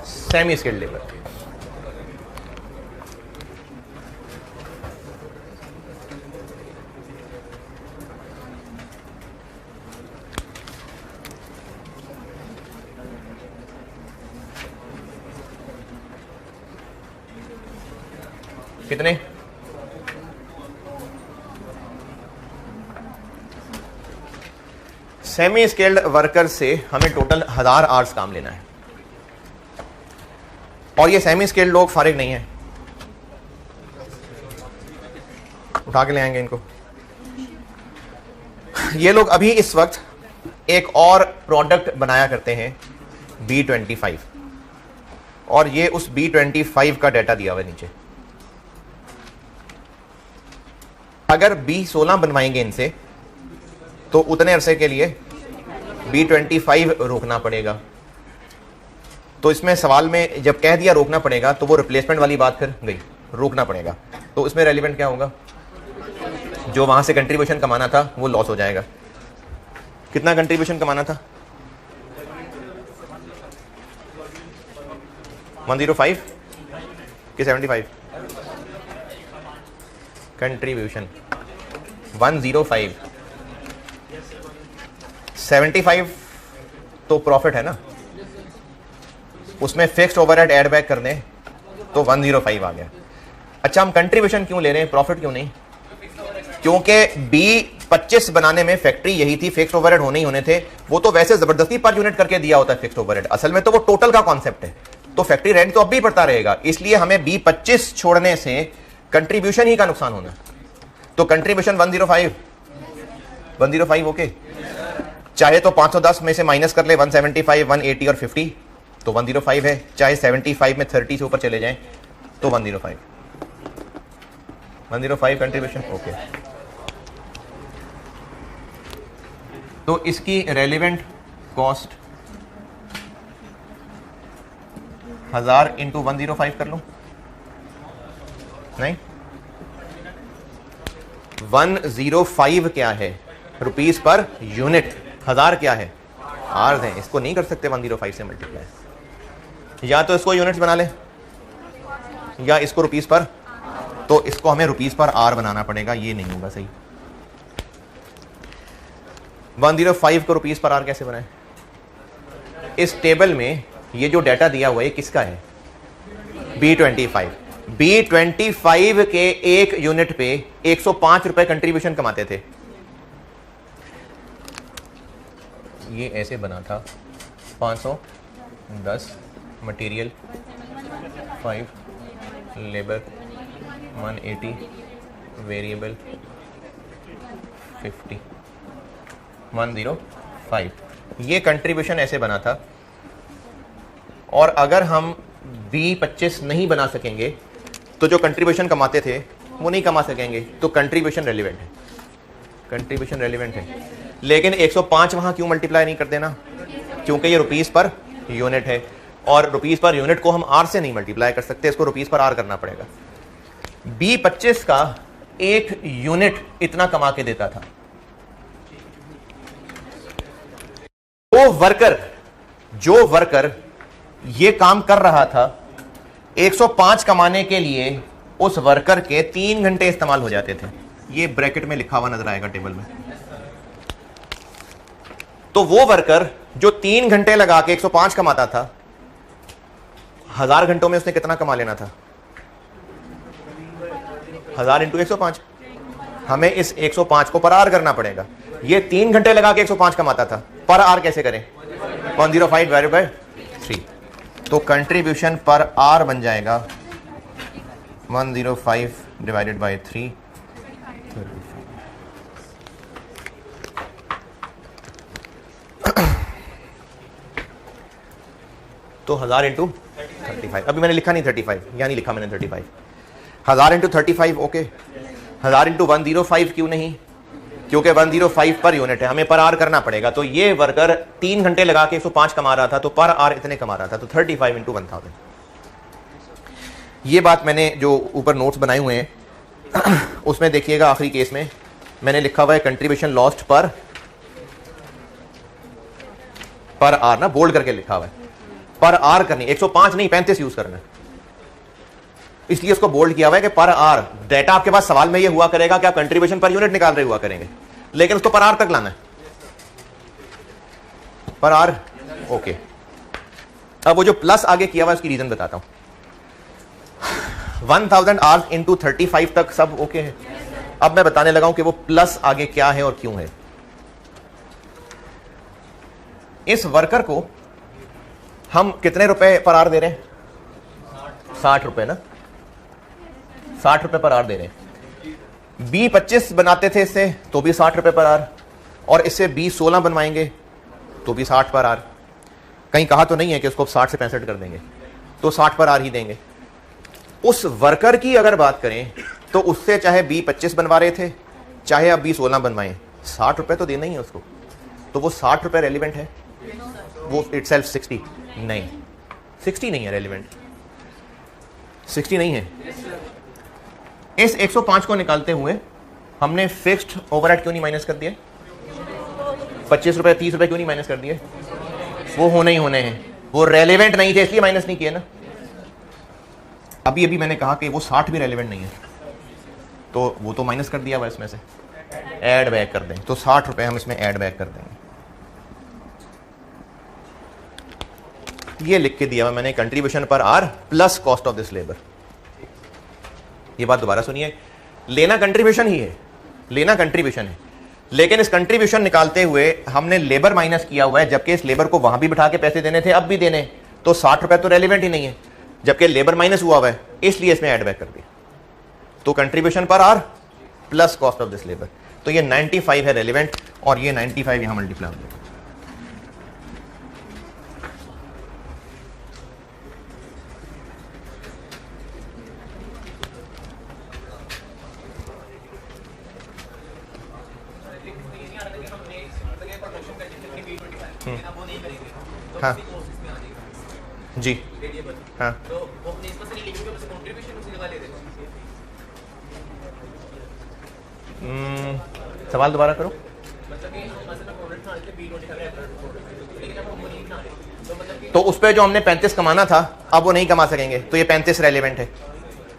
semi skilled labour. कितने? सेमी स्किल्ड वर्कर से हमें टोटल 1000 आवर्स काम लेना है। और ये सेमी स्किल्ड लोग फारिग नहीं है, उठा के ले आएंगे इनको। ये लोग अभी इस वक्त एक और प्रोडक्ट बनाया करते हैं B25, और ये उस B25 का डाटा दिया हुआ है नीचे। अगर B16 बनवाएंगे इनसे तो उतने अरसे के लिए B25 रोकना पड़ेगा। तो इसमें सवाल में जब कह दिया रोकना पड़ेगा तो वो रिप्लेसमेंट वाली बात फिर गई, रोकना पड़ेगा। तो इसमें रेलिवेंट क्या होगा? जो वहां से कंट्रीब्यूशन कमाना था वो लॉस हो जाएगा। कितना कंट्रीब्यूशन कमाना था? 105 कि 75 कंट्रीब्यूशन 105, 75 तो प्रॉफिट है ना, उसमें फिक्स्ड ओवरहेड ऐड बैक कर दें तो 105 आ गया। अच्छा, हम कंट्रीब्यूशन क्यों ले रहे हैं, प्रॉफिट क्यों नहीं? क्योंकि B25 बनाने में फैक्ट्री यही थी, फिक्स्ड ओवरहेड होने ही होने थे। वो तो वैसे जबरदस्ती पर यूनिट करके दिया होता है फिक्स्ड ओवरहेड, असल में तो वो टोटल का कॉन्सेप्ट है, तो फैक्ट्री रेंट तो अब भी पड़ता रहेगा। इसलिए हमें B25 छोड़ने से कंट्रीब्यूशन ही का नुकसान होना, तो कंट्रीब्यूशन 105 ओके। चाहे तो 510 में से माइनस कर ले 175, 180 और 50 तो 105 है, चाहे 75 में 30 से ऊपर चले जाएं तो 105 कंट्रीब्यूशन ओके। तो इसकी रेलिवेंट कॉस्ट 1000 इंटू 105 कर लो, नहीं 105 क्या है रुपीस पर यूनिट, 1000 क्या है आर्स है, इसको नहीं कर सकते 105 से मल्टीप्लाई। या तो इसको यूनिट्स बना ले या इसको रुपीस पर, तो इसको हमें रुपीस पर आर बनाना पड़ेगा, ये नहीं होगा सही। 105 को रुपीस पर आर कैसे बनाए? इस टेबल में ये जो डाटा दिया हुआ है किसका है? B25 के एक यूनिट पे 105 रुपए कंट्रीब्यूशन कमाते थे। ये ऐसे बना था 510 मटेरियल 5 लेबर 180 वेरिएबल 50 105, ये कंट्रीब्यूशन ऐसे बना था। और अगर हम B25 नहीं बना सकेंगे तो जो कंट्रीब्यूशन कमाते थे वो नहीं कमा सकेंगे, तो कंट्रीब्यूशन रेलिवेंट है, कंट्रीब्यूशन रेलिवेंट है। लेकिन 105 वहां क्यों मल्टीप्लाई नहीं कर देना? क्योंकि ये रुपीस पर यूनिट है और रुपीस पर यूनिट को हम आर से नहीं मल्टीप्लाई कर सकते, इसको रुपीस पर आर करना पड़ेगा। B25 का एक यूनिट इतना कमा के देता था। जो वर्कर ये काम कर रहा था 105 कमाने के लिए उस वर्कर के 3 घंटे इस्तेमाल हो जाते थे। ये ब्रैकेट में लिखा हुआ नजर आएगा टेबल में। तो वो वर्कर जो 3 घंटे लगा के 105 कमाता था, 1000 घंटों में उसने कितना कमा लेना था? 1000 इंटू 105। हमें इस 105 को पर आर करना पड़ेगा। ये 3 घंटे लगा के 105 कमाता था, पर आर कैसे करें? 105 डिवाइडेड बाय 3, तो कंट्रीब्यूशन पर आर बन जाएगा 105 डिवाइडेड बाय 3। तो 1000 इंटू 35, अभी मैंने लिखा नहीं 35, या नहीं लिखा मैंने 35, 1000 इंटू 35 ओके। 1000 इंटू 105 क्यों नहीं? क्योंकि 105 पर यूनिट है, हमें पर आर करना पड़ेगा। तो ये वर्कर 3 घंटे लगा के 105 कमा रहा था, तो पर आर इतने कमा रहा था, तो 35 इंटू 1000। ये बात मैंने जो ऊपर नोट्स बनाए हुए हैं उसमें देखिएगा, आखिरी केस में मैंने लिखा हुआ है कंट्रीब्यूशन लॉस्ट पर आर, ना बोल्ड करके लिखा हुआ है, पर आर करनी 105 नहीं 35 यूज करना है, इसलिए उसको बोल्ड किया हुआ है कि पर आर। डेटा आपके पास सवाल में ये हुआ करेगा कि आप कंट्रीब्यूशन पर यूनिट निकाल रहे हुआ करेंगे, लेकिन उसको पर आर तक लाना है, पर आर ओके। अब वो जो प्लस आगे किया हुआ है उसकी रीजन बताता हूं। 1000 आवर्स इंटू 35 तक सब ओके है। अब मैं बताने लगा हूं कि वो प्लस आगे क्या है और क्यों है। इस वर्कर को हम कितने रुपए पर आर दे रहे हैं? 60 रुपए ना, 60 रुपए पर आर दे रहे हैं। B25 बनाते थे इससे तो भी 60 रुपए पर आर, और इससे B16 बनवाएंगे तो भी 60 पर आर। कहीं कहा तो नहीं है कि उसको 60 से 65 कर देंगे, तो 60 पर आर ही देंगे। उस वर्कर की अगर बात करें तो उससे चाहे B25 बनवा रहे थे चाहे अब B16 बनवाएं, 60 रुपए तो देना ही है उसको, तो वो 60 रुपए रेलिवेंट है। वो इटसेल्फ 60 नहीं, 60 नहीं है रेलिवेंट, 60 नहीं है। इस 105 को निकालते हुए हमने फिक्स्ड ओवरहेड क्यों नहीं माइनस कर दिए? 25 रुपए 30 रुपए क्यों नहीं माइनस कर दिए? वो होने ही होने हैं, वो रेलेवेंट नहीं थे इसलिए माइनस नहीं किए ना। अभी मैंने कहा कि वो 60 भी रेलेवेंट नहीं है, तो वो तो माइनस कर दिया हुआ इसमें से। ऐड बैक कर दें, तो 60 रुपए हम इसमें ऐड बैक कर देंगे। ये लिख के दिया हुआ मैंने, कंट्रीब्यूशन पर R plus cost of this labour. ये बात दोबारा सुनिए, लेना कंट्रीब्यूशन ही है, लेना कंट्रीब्यूशन है, लेकिन इस कंट्रीब्यूशन निकालते हुए हमने लेबर माइनस किया हुआ है, जबकि इस लेबर को वहां भी बिठा के पैसे देने थे, अब भी देने, तो 60 रुपए तो रेलिवेंट ही नहीं है, जबकि लेबर माइनस हुआ हुआ है, इसलिए इसमें ऐड बैक कर दिया। तो कंट्रीब्यूशन पर R plus cost of this labour, तो ये 95 है रेलिवेंट, और ये 95 यहां मल्टीप्लाई हो जाएगा। हाँ जी, हाँ सवाल दोबारा करो। तो उस पर जो हमने 35 कमाना था अब वो नहीं कमा सकेंगे, तो ये 35 रेलिवेंट है,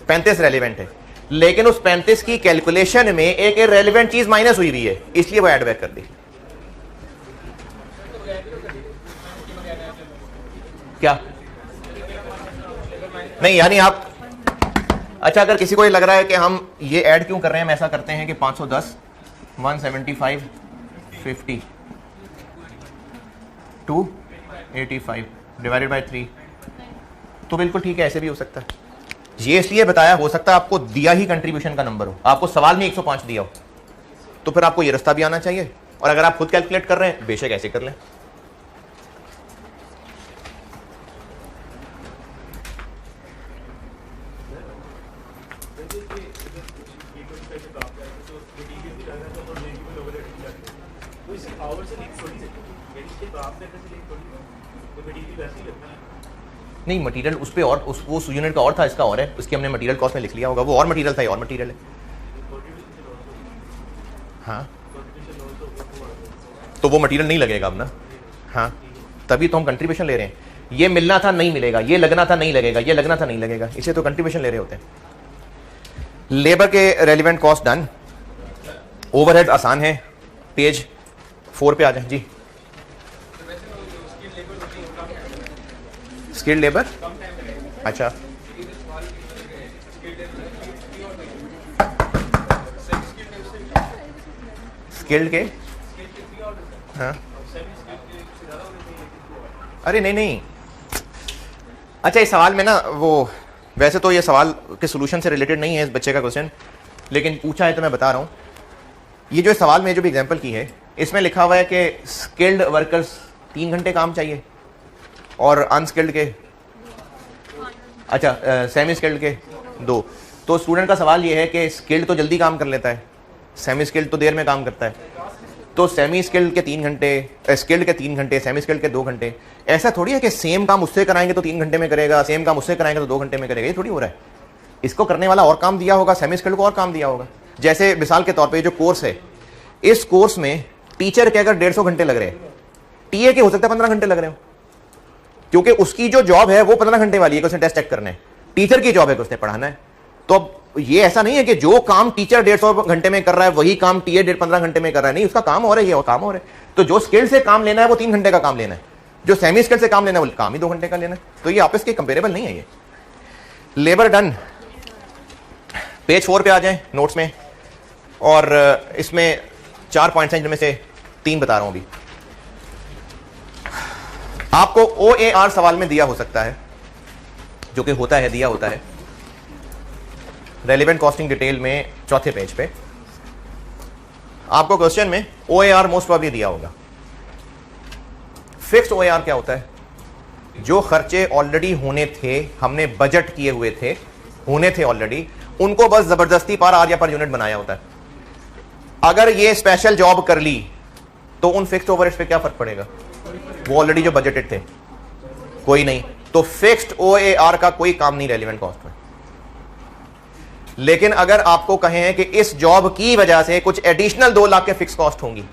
35 रेलिवेंट है, लेकिन उस 35 की कैलकुलेशन में एक रेलिवेंट चीज माइनस हुई हुई है, इसलिए वो ऐड बैक कर दी। क्या नहीं, यानी आप, अच्छा अगर किसी को ये लग रहा है कि हम ये ऐड क्यों कर रहे हैं, हम ऐसा करते हैं कि 510 175 50 285 डिवाइडेड बाय 3, तो बिल्कुल ठीक है, ऐसे भी हो सकता है। ये इसलिए बताया, हो सकता है आपको दिया ही कंट्रीब्यूशन का नंबर हो, आपको सवाल में 105 दिया हो, तो फिर आपको ये रास्ता भी आना चाहिए, और अगर आप खुद कैलकुलेट कर रहे हैं बेशक ऐसे कर लें। नहीं, मटेरियल उस पे और उस यूनिट का और था, इसका और है, उसकी हमने मटेरियल कॉस्ट में लिख लिया होगा, वो और मटेरियल था, ये और मटेरियल है। हाँ तो वो मटेरियल नहीं लगेगा अब ना, हाँ तभी तो हम कंट्रीब्यूशन ले रहे हैं। ये मिलना था नहीं मिलेगा, ये लगना था नहीं लगेगा, ये लगना था नहीं लगेगा, इसे तो कंट्रीब्यूशन ले रहे होते हैं। लेबर के रेलिवेंट कॉस्ट डन। ओवरहेड आसान है, पेज 4 पे आ जाए जी। स्किल्ड लेबर, अच्छा स्किल्ड के, हाँ अरे नहीं नहीं, अच्छा इस सवाल में ना वो, वैसे तो ये सवाल के सोल्यूशन से रिलेटेड नहीं है इस बच्चे का क्वेश्चन, लेकिन पूछा है तो मैं बता रहा हूँ। ये जो सवाल में जो भी एग्जांपल की है, इसमें लिखा हुआ है कि स्किल्ड वर्कर्स 3 घंटे काम चाहिए और अनस्किल्ड के, अच्छा सेमी स्किल्ड के 2। तो स्टूडेंट का सवाल ये है कि स्किल्ड तो जल्दी काम कर लेता है, सेमी स्किल्ड तो देर में काम करता है, तो सेमी स्किल्ड के 3 घंटे, स्किल्ड के 3 घंटे, सेमी स्किल्ड के 2 घंटे। ऐसा थोड़ी है कि सेम काम उससे कराएंगे तो 3 घंटे में करेगा, सेम काम उससे कराएंगे तो 2 घंटे में करेगा, ये थोड़ी हो रहा है। इसको करने वाला और काम दिया होगा, सेमी स्किल्ड को और काम दिया होगा। जैसे मिसाल के तौर पर जो कोर्स है, इस कोर्स में टीचर के अगर 150 घंटे लग रहे हैं, टीए के हो सकता है 15 घंटे लग रहे हो, क्योंकि उसकी जो जॉब है वो 15 घंटे वाली है कि उसने टेस्ट चेक करना है, टीचर की जॉब है कि उसने पढ़ाना है। तो अब ये ऐसा नहीं है कि जो काम टीचर 150 घंटे में कर रहा है वही काम टीए 15 घंटे में कर रहा है, नहीं, उसका काम हो रहा है, ये काम हो रहा है। तो जो स्किल से काम लेना है वो 3 घंटे का काम लेना है, जो सेमी स्किल से काम लेना है वो काम ही 2 घंटे का लेना है। तो ये आपस के कंपेरेबल नहीं है। ये लेबर डन, पेज 4 पे आ जाए नोट्स में, और इसमें 4 पॉइंट्स हैं जिनमें से 3 बता रहा हूं अभी। आपको OAR सवाल में दिया हो सकता है, जो कि होता है, दिया होता है रेलिवेंट कॉस्टिंग डिटेल में 4थे पेज पे। आपको क्वेश्चन में OAR मोस्ट प्रोबेबली दिया होगा। फिक्स्ड OAR क्या होता है? जो खर्चे ऑलरेडी होने थे, हमने बजट किए हुए थे, होने थे ऑलरेडी, उनको बस जबरदस्ती पर आर या पर यूनिट बनाया होता है। अगर ये स्पेशल जॉब कर ली तो उन फिक्स्ड ओवरहेड्स पे क्या फर्क पड़ेगा? वो ऑलरेडी जो बजटेड थे, कोई नहीं। तो फिक्स्ड OAR का कोई काम नहीं रेलिवेंट कॉस्ट में। लेकिन अगर आपको कहें कि इस जॉब की वजह से कुछ एडिशनल 2 लाख के फिक्स कॉस्ट होंगी,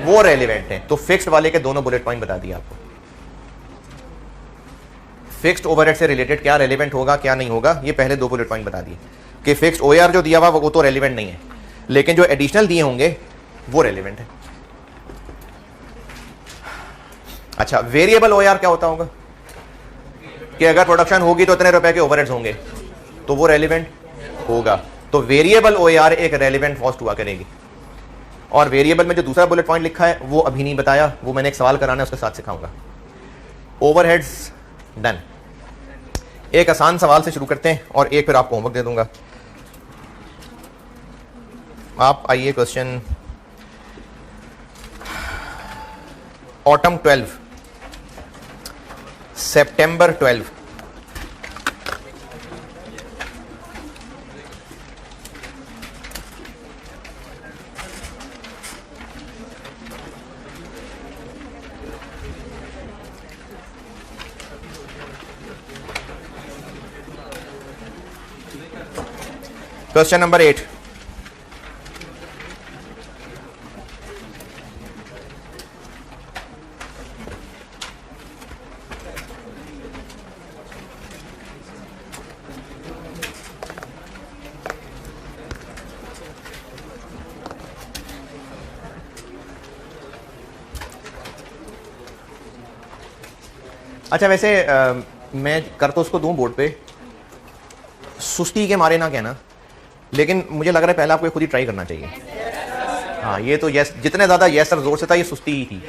वो रेलिवेंट है। तो फिक्स्ड वाले के दोनों बुलेट पॉइंट बता दिए आपको। फिक्स्ड ओवरहेड से रिलेटेड क्या रेलिवेंट होगा क्या नहीं होगा, ये पहले 2 बुलेट पॉइंट बता दिए कि फिक्स्ड OAR जो दिया हुआ वो तो रेलिवेंट नहीं है। लेकिन जो एडिशनल दिए होंगे वो रेलिवेंट है। अच्छा, वेरिएबल ओआर क्या होता होगा कि अगर प्रोडक्शन होगी तो इतने रुपए के ओवरहेड्स होंगे, तो वो रेलिवेंट होगा। तो वेरिएबल ओआर एक रेलिवेंट कॉस्ट हुआ करेगी। और वेरिएबल में जो दूसरा बुलेट पॉइंट लिखा है वो अभी नहीं बताया, वो मैंने एक सवाल कराना है उसके साथ सिखाऊंगा। Overheads done. एक आसान सवाल से शुरू करते हैं और एक फिर आपको होमवर्क दे दूंगा। आप आइए क्वेश्चन ऑटम 12 सितंबर 12। Question number 8। अच्छा, वैसे मैं कर तो उसको दूं बोर्ड पे, सुस्ती के मारे ना कहना, लेकिन मुझे लग रहा है पहले आपको खुद ही ट्राई करना चाहिए। हाँ, ये तो यस, जितने ज्यादा यस सर जोर से था, ये सुस्ती ही थी।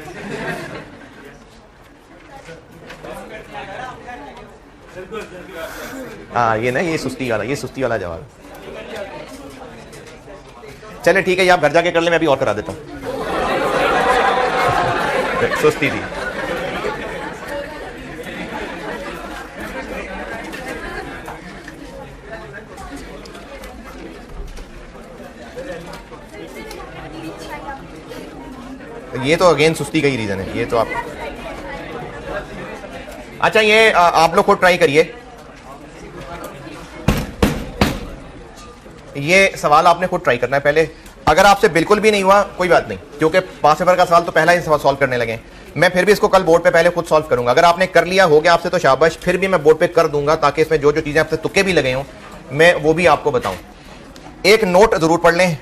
हाँ, ये ना, ये सुस्ती वाला जवाब। चले ठीक है, ये आप घर जाके कर ले, मैं भी और करा देता हूँ। सुस्ती थी। ये तो अगेन सुस्ती का ही रीजन है, ये तो आप। अच्छा, ये आप लोग खुद ट्राई करिए। ये सवाल आपने खुद ट्राई करना है पहले। अगर आपसे बिल्कुल भी नहीं हुआ कोई बात नहीं, क्योंकि पास पेपर का सवाल तो पहला ही सॉल्व करने लगे। मैं फिर भी इसको कल बोर्ड पे पहले खुद सॉल्व करूंगा। अगर आपने कर लिया हो गया आपसे तो शाबाश, फिर भी मैं बोर्ड पे कर दूंगा ताकि इसमें जो जो चीजें आपसे तुक्के भी लगे हों मैं वो भी आपको बताऊं। एक नोट जरूर पढ़ लें।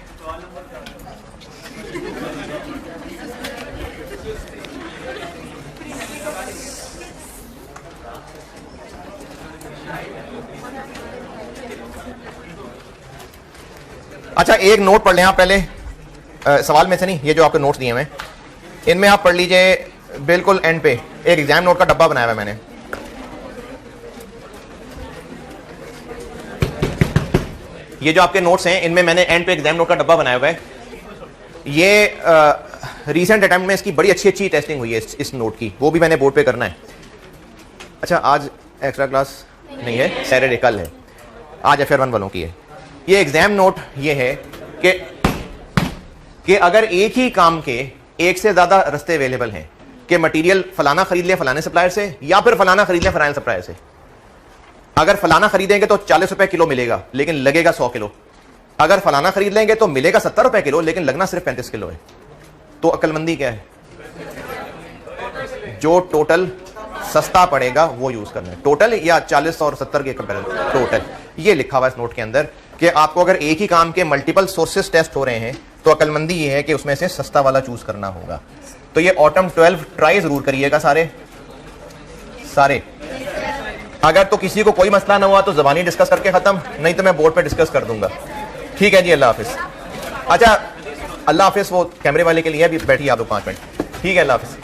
अच्छा, एक नोट पढ़ लें आप पहले, सवाल में से नहीं, ये जो आपके नोट्स दिए हुए इनमें आप पढ़ लीजिए। बिल्कुल एंड पे एक एग्जाम नोट का डब्बा बनाया हुआ है मैंने। ये जो आपके नोट्स हैं इनमें मैंने एंड पे एग्जाम नोट का डब्बा बनाया हुआ है। ये रीसेंट अटेम्प्ट में इसकी बड़ी अच्छी टेस्टिंग हुई है इस नोट की, वो भी मैंने बोर्ड पे करना है। अच्छा, आज एक्स्ट्रा क्लास नहीं है, सैटरडे कल है, आज FR1 वालों की है। ये एग्जाम नोट ये है कि अगर एक ही काम के एक से ज्यादा रास्ते अवेलेबल हैं कि मटेरियल फलाना खरीद ले फलाने सप्लायर से या फिर फलाना खरीद ले फलाने सप्लायर से। अगर फलाना खरीदेंगे तो 40 रुपए किलो मिलेगा लेकिन लगेगा 100 किलो। अगर फलाना खरीद लेंगे तो मिलेगा 70 रुपए किलो लेकिन लगना सिर्फ 35 किलो है। तो अक्लमंदी क्या है? जो टोटल सस्ता पड़ेगा वो यूज करना है। टोटल या 40 और 70 के कंपेरिजन टोटल। ये लिखा हुआ है इस नोट के अंदर कि आपको अगर एक ही काम के मल्टीपल सोर्सेस टेस्ट हो रहे हैं तो अक्लमंदी ये है कि उसमें से सस्ता वाला चूज करना होगा। तो ये ऑटम 12 ट्राई जरूर करिएगा सारे। अगर तो किसी को कोई मसला ना हुआ तो जबानी डिस्कस करके खत्म, नहीं तो मैं बोर्ड पे डिस्कस कर दूंगा। ठीक है जी, अल्लाह हाफिज। अच्छा, अल्लाह हाफिज वो कैमरे वाले के लिए भी बैठिए आप लोग 5 मिनट। ठीक है, अल्लाह हाफिज।